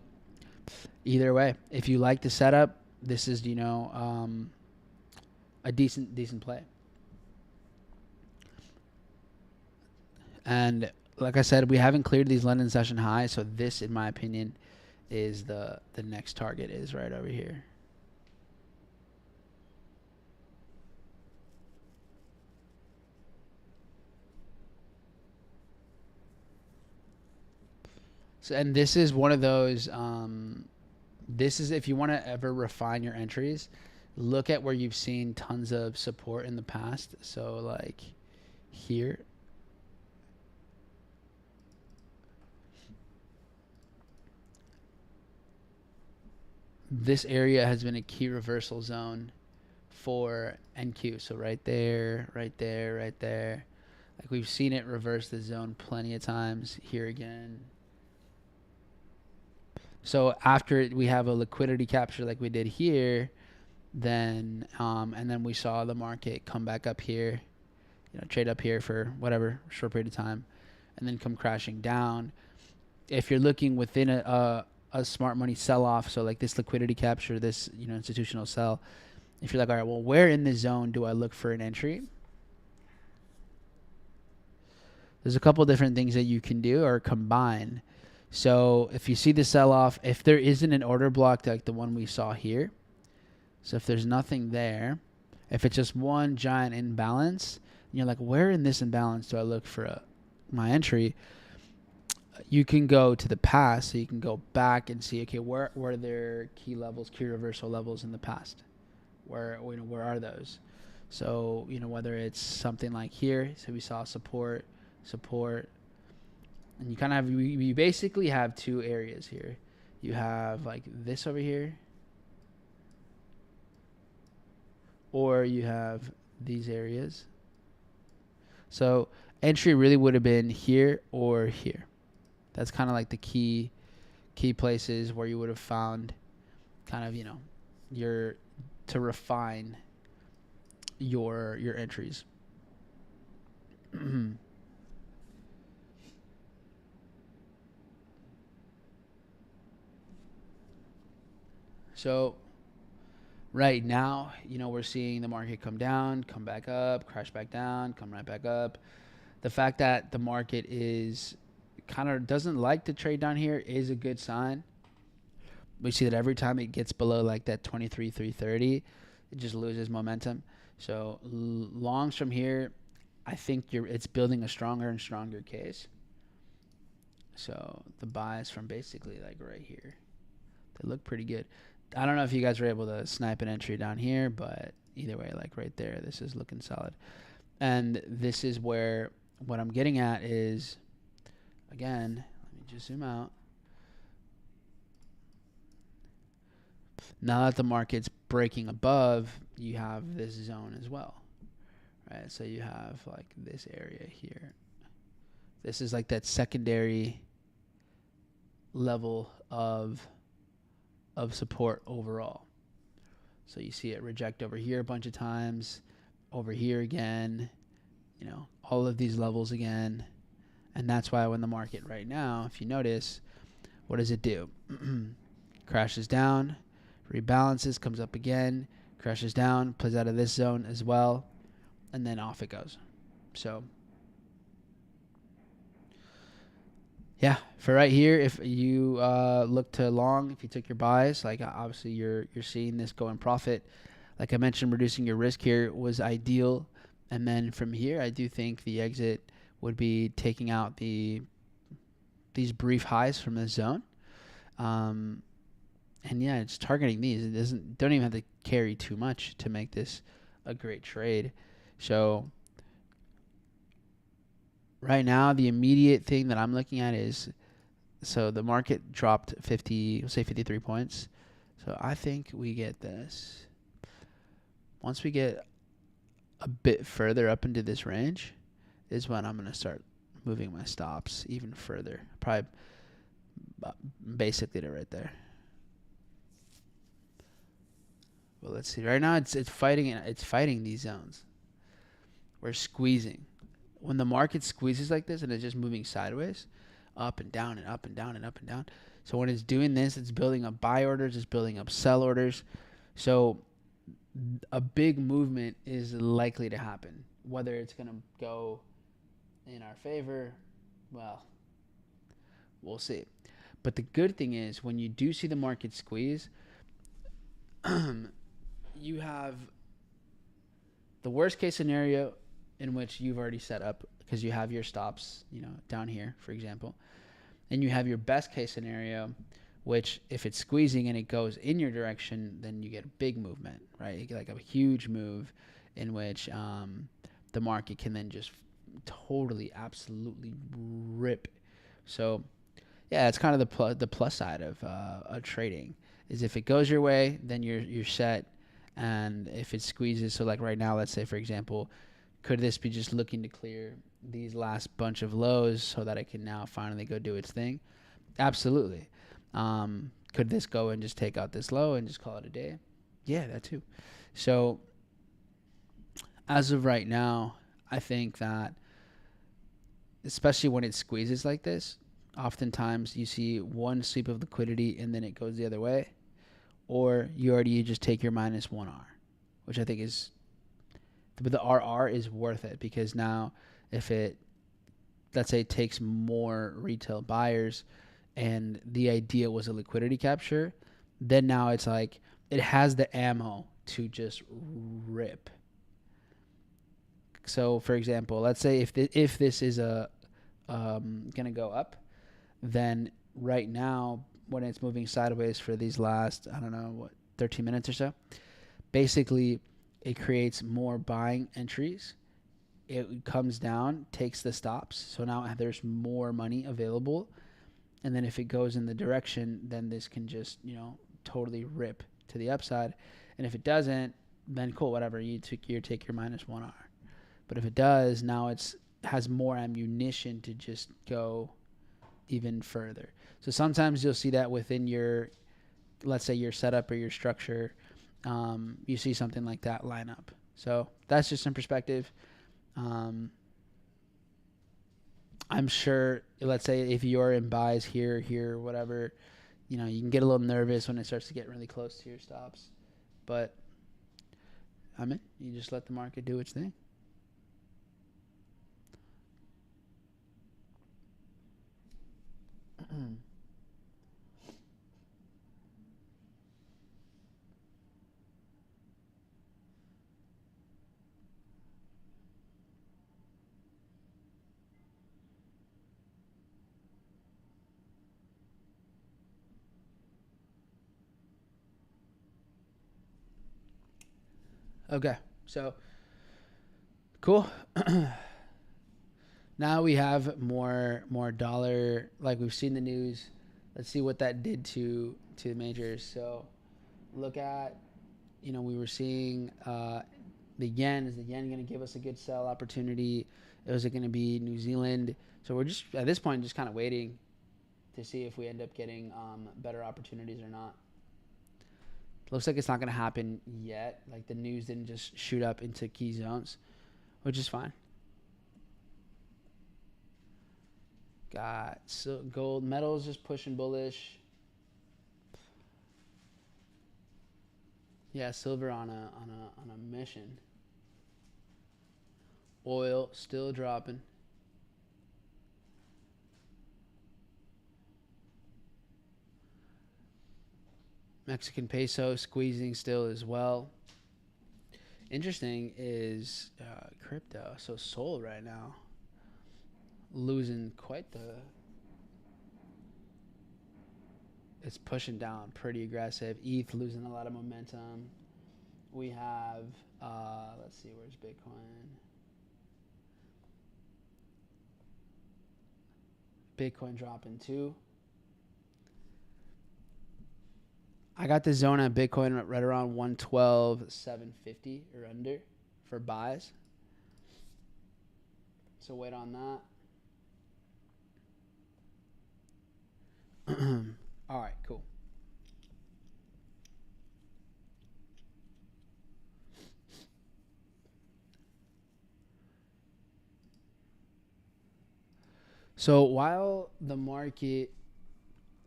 [SPEAKER 3] either way, if you like the setup, this is, a decent play. And like I said, we haven't cleared these London session highs, so this, in my opinion, is the next target is right over here. So, and this is one of those. This is if you want to ever refine your entries, look at where you've seen tons of support in the past. So like here. This area has been a key reversal zone for NQ. So right there, right there, right there. Like we've seen it reverse the zone plenty of times. Here again. So after we have a liquidity capture like we did here, then and then we saw the market come back up here, trade up here for whatever short period of time, and then come crashing down. If you're looking within a smart money sell-off, so like this liquidity capture, this institutional sell, if you're like, all right, well, where in the zone do I look for an entry? There's a couple different things that you can do or combine. So if you see the sell-off, if there isn't an order block like the one we saw here, so if there's nothing there, if it's just one giant imbalance, and you're like, where in this imbalance do I look for my entry? You can go to the past, so you can go back and see, okay, where were there key levels, key reversal levels in the past? Where are those? So, whether it's something like here, so we saw support, and you kind of have, you basically have two areas here. You have like this over here, or you have these areas. So entry really would have been here or here. That's kind of like the key places where you would have found kind of, to refine your entries. So right now, we're seeing the market come down, come back up, crash back down, come right back up. The fact that the market is kind of doesn't like to trade down here is a good sign. We see that every time it gets below like that 23,330, it just loses momentum. So longs from here, I think it's building a stronger and stronger case. So the buys from basically like right here, they look pretty good. I don't know if you guys were able to snipe an entry down here, but either way, like right there, this is looking solid. And this is where what I'm getting at is, again, let me just zoom out. Now that the market's breaking above, you have this zone as well, right? So you have like this area here. This is like that secondary level of support overall. So you see it reject over here a bunch of times, over here again, all of these levels again. And that's why when the market right now, if you notice, what does it do? Crashes down, rebalances, comes up again, crashes down, plays out of this zone as well, and then off it goes. So yeah, for right here, if you look to long, if you took your buys, like obviously you're seeing this go in profit. Like I mentioned, reducing your risk here was ideal. And then from here, I do think the exit would be taking out these brief highs from the zone. And yeah, it's targeting these. It don't even have to carry too much to make this a great trade. So right now, the immediate thing that I'm looking at is, so the market dropped 53 points. So I think we get this. Once we get a bit further up into this range, is when I'm going to start moving my stops even further. Probably basically to right there. Well, let's see. Right now it's fighting these zones. We're squeezing. When the market squeezes like this and it's just moving sideways, up and down and up and down and up and down. So when it's doing this, it's building up buy orders, it's building up sell orders. So a big movement is likely to happen. Whether it's going to go in our favor, well, we'll see. But the good thing is when you do see the market squeeze, you have the worst case scenario in which you've already set up because you have your stops, down here, for example. And you have your best case scenario, which if it's squeezing and it goes in your direction, then you get a big movement, right? You get like a huge move in which the market can then just totally, absolutely rip. So, yeah, it's kind of the plus side of trading is if it goes your way, then you're set. And if it squeezes, so like right now, let's say, for example, could this be just looking to clear these last bunch of lows so that it can now finally go do its thing? Absolutely. Could this go and just take out this low and just call it a day? Yeah, that too. So as of right now, I think that especially when it squeezes like this, oftentimes you see one sweep of liquidity and then it goes the other way. Or you just take your minus 1R, which I think is, but the RR is worth it because now if it, let's say, takes more retail buyers and the idea was a liquidity capture, then now it's like it has the ammo to just rip. So, for example, let's say if this is gonna go up, then right now when it's moving sideways for these last 13 minutes or so, basically it creates more buying entries. It comes down, takes the stops, so now there's more money available. And then if it goes in the direction, then this can just totally rip to the upside. And if it doesn't, then cool, whatever, you take your minus 1R. But if it does, now it has more ammunition to just go even further. So sometimes you'll see that within your, let's say, your setup or your structure, you see something like that line up. So that's just some perspective. I'm sure, let's say if you're in buys here, whatever, you can get a little nervous when it starts to get really close to your stops. But, you just let the market do its thing. Okay, so cool. Now we have more dollar. Like we've seen the news. Let's see what that did to the majors. So look at, we were seeing the yen. Is the yen going to give us a good sell opportunity? Is it going to be New Zealand? So we're just at this point just kind of waiting to see if we end up getting better opportunities or not. Looks like it's not going to happen yet. Like the news didn't just shoot up into key zones, which is fine. Got gold, metals just pushing bullish. Yeah, silver on a mission. Oil still dropping. Mexican peso squeezing still as well. Interesting is crypto. So Sol right now losing quite the. It's pushing down pretty aggressive. ETH losing a lot of momentum. We have, let's see, where's Bitcoin? Bitcoin dropping too. I got the zone at Bitcoin right around 112,750 or under for buys. So wait on that. All right, cool. So while the market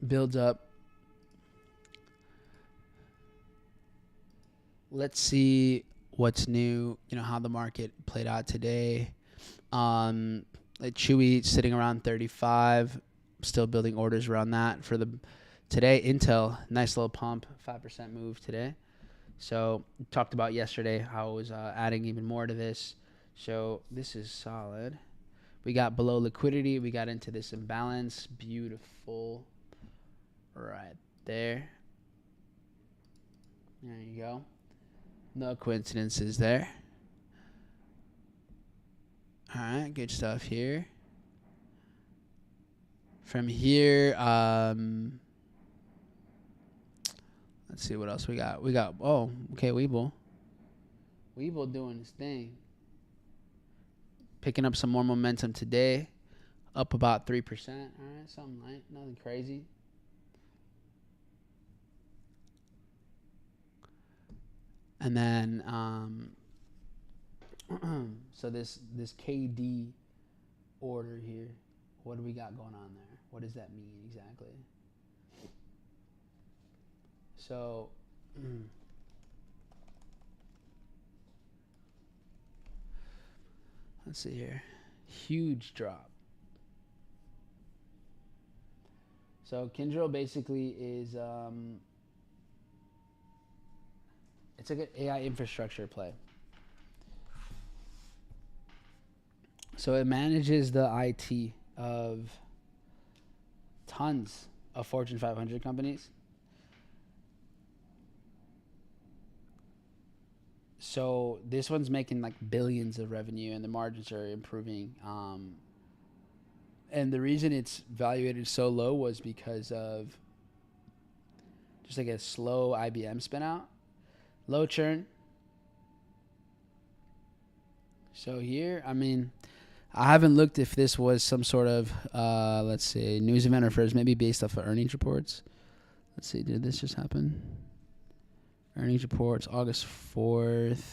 [SPEAKER 3] builds up, let's see what's new. You know, how the market played out today. Like Chewy sitting around 35, still building orders around that for the today. Intel, nice little pump, 5% move today. So talked about yesterday how I was adding even more to this. So this is solid. We got below liquidity. We got into this imbalance. Beautiful. Right there. There you go. No coincidences there. All right, good stuff here. From here, let's see what else we got. Oh, okay, Weeble doing his thing. Picking up some more momentum today. Up about 3%. All right, something light, nothing crazy. And then, so this KD order here, what do we got going on there? What does that mean exactly? So, let's see here. Huge drop. So Kyndryl basically is it's like an AI infrastructure play. So it manages the IT of tons of Fortune 500 companies. So this one's making like billions of revenue, and the margins are improving. And the reason it's valuated so low was because of just like a slow IBM spin out, low churn. So here, I mean, I haven't looked if this was some sort of, let's see, news event or first, maybe based off of earnings reports. Let's see, did this just happen? Earnings reports, August 4th.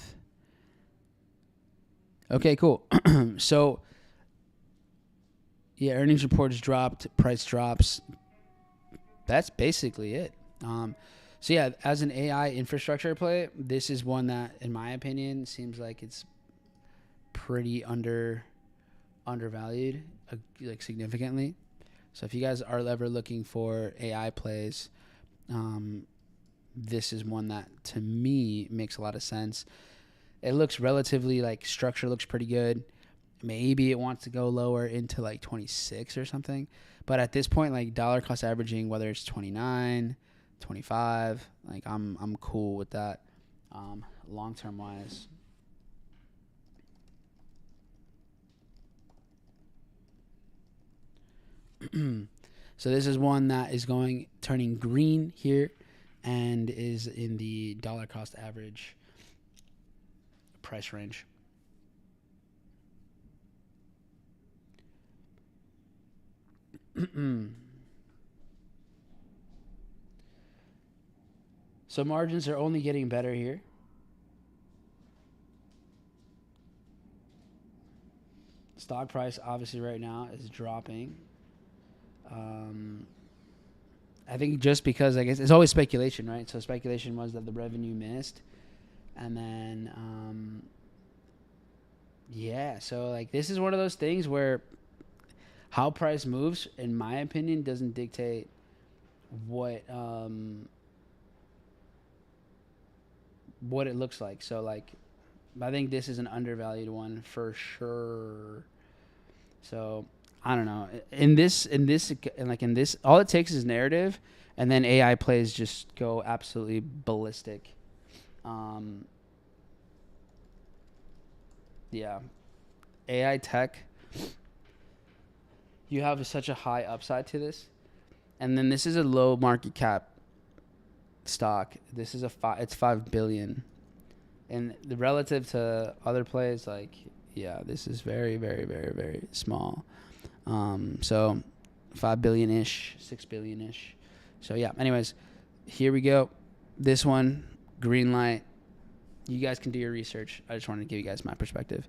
[SPEAKER 3] Okay, cool. So, yeah, earnings reports dropped, price drops. That's basically it. So, yeah, as an AI infrastructure play, this is one that, in my opinion, seems like it's pretty undervalued, like significantly. So if you guys are ever looking for AI plays, this is one that to me makes a lot of sense. It looks relatively like structure looks pretty good. Maybe it wants to go lower into like 26 or something, but at this point, like dollar cost averaging, whether it's 29, 25, like I'm cool with that, long term wise. So this is one that is turning green here and is in the dollar cost average price range. So margins are only getting better here. Stock price obviously right now is dropping. I think just because I guess it's always speculation, right? So speculation was that the revenue missed, and then yeah. So like this is one of those things where how price moves, in my opinion, doesn't dictate what it looks like. So like, I think this is an undervalued one for sure. So I don't know. In this, all it takes is narrative, and then AI plays just go absolutely ballistic. Yeah, AI tech. You have such a high upside to this, and then this is a low market cap stock. This is it's $5 billion, and the relative to other plays, like Yeah, this is very, very, very, very small. So 5 billion ish, 6 billion ish. So yeah, anyways, here we go. This one, green light. You guys can do your research. I just wanted to give you guys my perspective.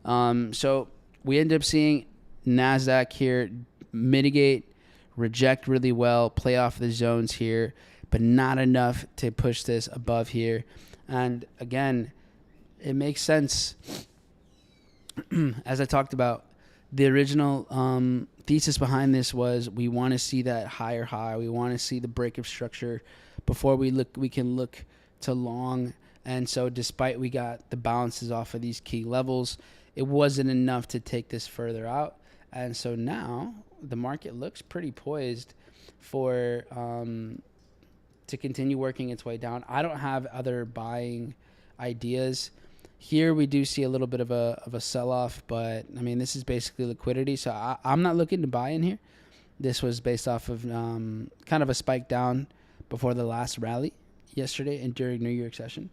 [SPEAKER 3] So we end up seeing NASDAQ here mitigate, reject really well, play off the zones here, but not enough to push this above here. And again, it makes sense. As I talked about, the original thesis behind this was we want to see that higher high. We want to see the break of structure before we can look to long. And so despite we got the balances off of these key levels, it wasn't enough to take this further out. And so now the market looks pretty poised for to continue working its way down. I don't have other buying ideas. Here we do see a little bit of a sell-off, but I mean, this is basically liquidity. So I'm not looking to buy in here. This was based off of kind of a spike down before the last rally yesterday and during New York session.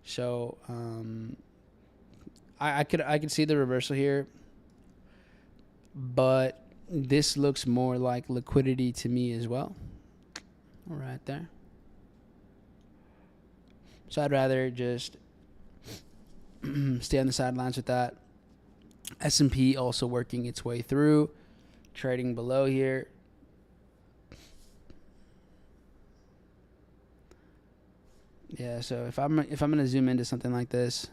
[SPEAKER 3] So I could see the reversal here, but this looks more like liquidity to me as well. Right there. So I'd rather just stay on the sidelines with that. S&P also working its way through, trading below here. Yeah, so if I'm gonna zoom into something like this,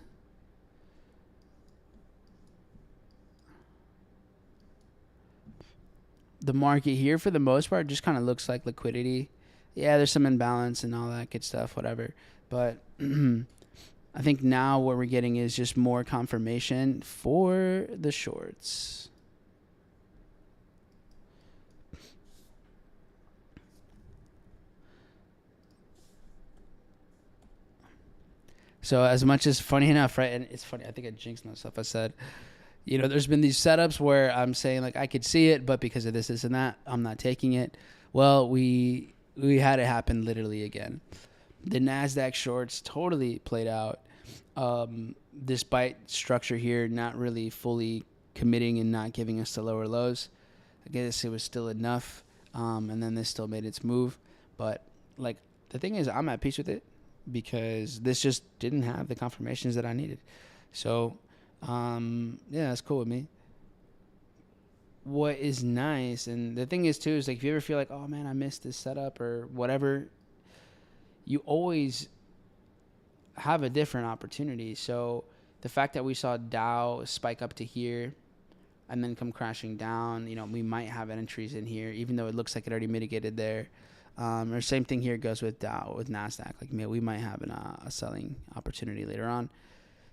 [SPEAKER 3] the market here for the most part just kind of looks like liquidity. Yeah, there's some imbalance and all that good stuff, whatever. But I think now what we're getting is just more confirmation for the shorts. So as much as, funny enough, right, and it's funny, I think I jinxed myself. I said, you know, there's been these setups where I'm saying, like, I could see it, but because of this, and that, I'm not taking it. Well, we had it happen literally again. The NASDAQ shorts totally played out, despite structure here not really fully committing and not giving us the lower lows. I guess it was still enough, and then this still made its move. But, like, the thing is, I'm at peace with it because this just didn't have the confirmations that I needed. So, yeah, that's cool with me. What is nice, and the thing is, too, is, like, if you ever feel like, oh, man, I missed this setup or whatever, you always have a different opportunity. So the fact that we saw Dow spike up to here and then come crashing down, you know, we might have entries in here, even though it looks like it already mitigated there. Or same thing here goes with Dow, with NASDAQ. Like, we might have a selling opportunity later on.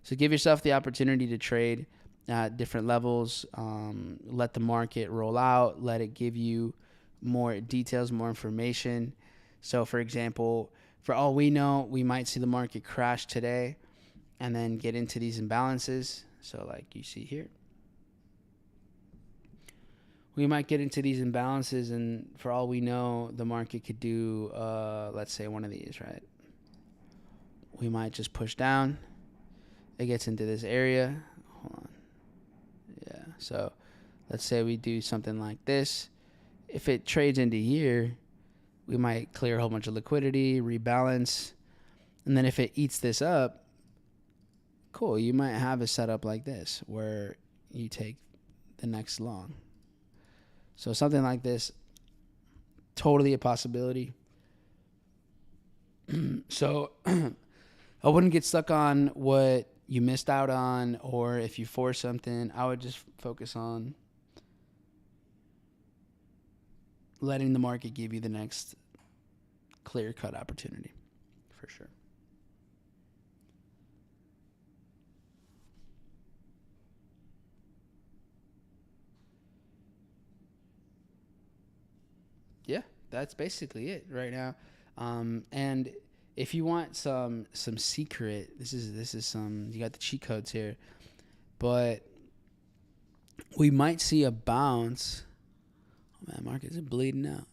[SPEAKER 3] So give yourself the opportunity to trade at different levels. Let the market roll out. Let it give you more details, more information. So, for example, for all we know, we might see the market crash today and then get into these imbalances. So like you see here, we might get into these imbalances, and for all we know, the market could do, let's say, one of these, right? We might just push down. It gets into this area. Hold on. Yeah, so let's say we do something like this. If it trades into here, we might clear a whole bunch of liquidity, rebalance, and then if it eats this up, cool, you might have a setup like this where you take the next long. So something like this, totally a possibility. So I wouldn't get stuck on what you missed out on, or if you force something, I would just focus on letting the market give you the next clear-cut opportunity, for sure. Yeah, that's basically it right now. And if you want some secret, this is some, you got the cheat codes here, but we might see a bounce. Oh man, markets are bleeding out.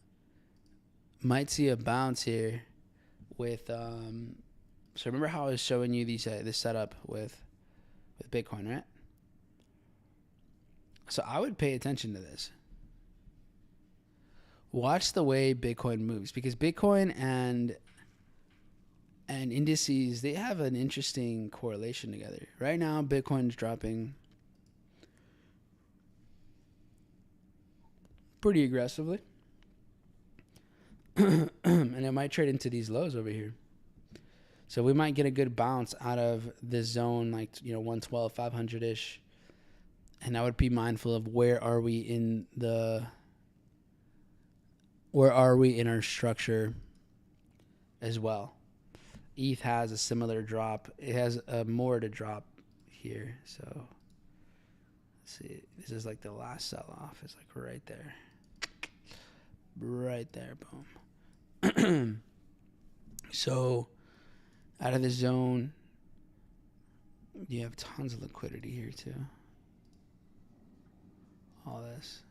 [SPEAKER 3] Might see a bounce here with so remember how I was showing you these this setup with Bitcoin, right? So I would pay attention to this. Watch the way Bitcoin moves, because Bitcoin and indices, they have an interesting correlation together. Right now, Bitcoin's dropping pretty aggressively. And it might trade into these lows over here. So we might get a good bounce out of this zone, like, 112, 500-ish. And I would be mindful of where are we in our structure as well. ETH has a similar drop. It has more to drop here. So let's see. This is like the last sell-off. It's like right there. Right there. Boom. So out of the zone, you have tons of liquidity here too. All this.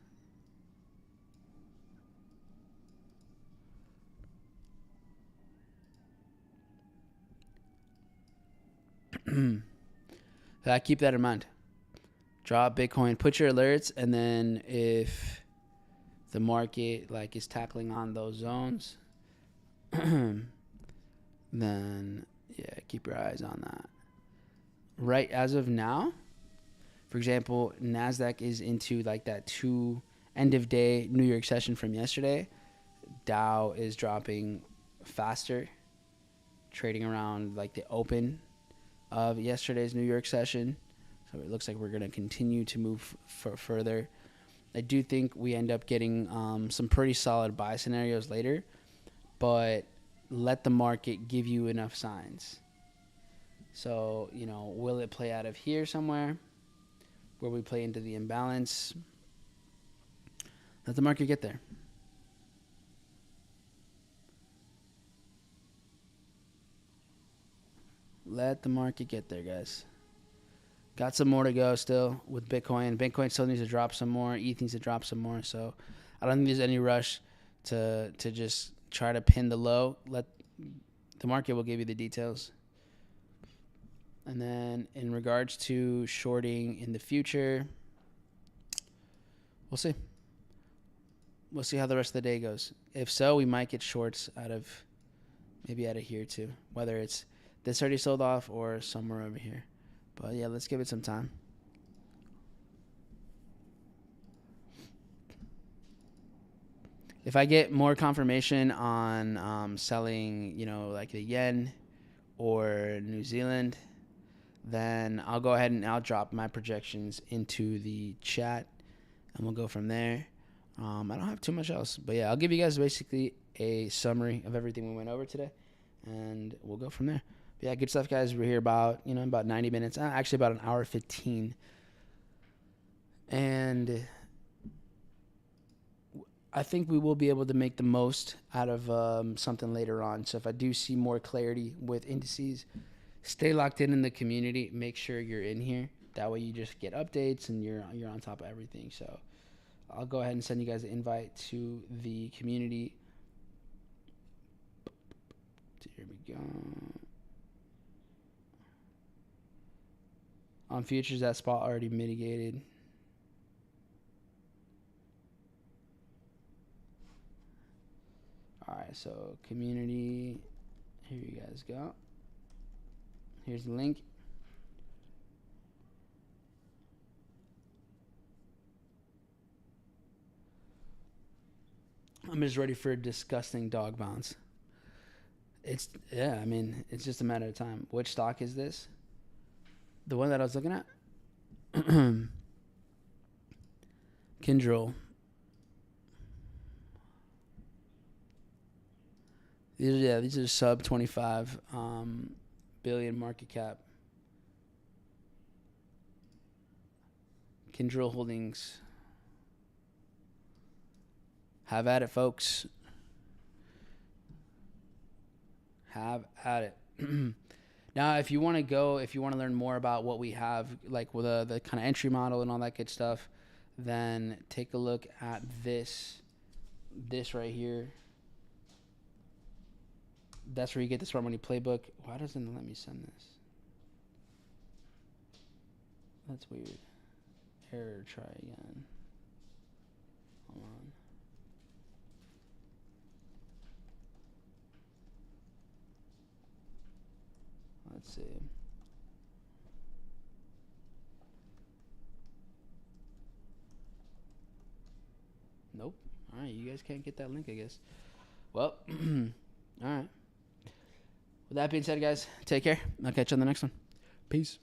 [SPEAKER 3] Keep that in mind. Drop Bitcoin, put your alerts, and then if the market is tackling on those zones, then keep your eyes on that. Right as of now, for example, NASDAQ is into that 2 end of day New York session from yesterday. Dow is dropping faster, trading around the open of yesterday's New York session. So it looks like we're going to continue to move further. I do think we end up getting some pretty solid buy scenarios later, but let the market give you enough signs. So, will it play out of here somewhere where we play into the imbalance? Let the market get there. Let the market get there, guys. Got some more to go still with Bitcoin. Bitcoin still needs to drop some more. ETH needs to drop some more. So I don't think there's any rush to just try to pin the low. Let the market will give you the details. And then in regards to shorting in the future, we'll see. We'll see how the rest of the day goes. If so, we might get shorts out of here too, whether it's this already sold off or somewhere over here. But yeah, let's give it some time. If I get more confirmation on selling, the yen or New Zealand, then I'll go ahead and I'll drop my projections into the chat, and we'll go from there. I don't have too much else, but yeah, I'll give you guys basically a summary of everything we went over today, and we'll go from there. But yeah, good stuff, guys. We're here about 90 minutes, actually about an hour 15, and I think we will be able to make the most out of something later on. So if I do see more clarity with indices, stay locked in the community. Make sure you're in here. That way you just get updates and you're on top of everything. So I'll go ahead and send you guys an invite to the community. Here we go. On futures, that spot already mitigated. All right, so community, here you guys go. Here's the link. I'm just ready for a disgusting dog bounce. It's just a matter of time. Which stock is this? The one that I was looking at? Kindrel. These are sub 25 billion market cap. Kindrel Holdings. Have at it, folks. Have at it. Now, if you want to learn more about what we have, like with the kind of entry model and all that good stuff, then take a look at this right here. That's where you get the Smart Money Playbook. Why doesn't it let me send this? That's weird. Error, try again. Hold on. Let's see. Nope. All right, you guys can't get that link, I guess. Well, all right. With that being said, guys, take care. I'll catch you on the next one. Peace.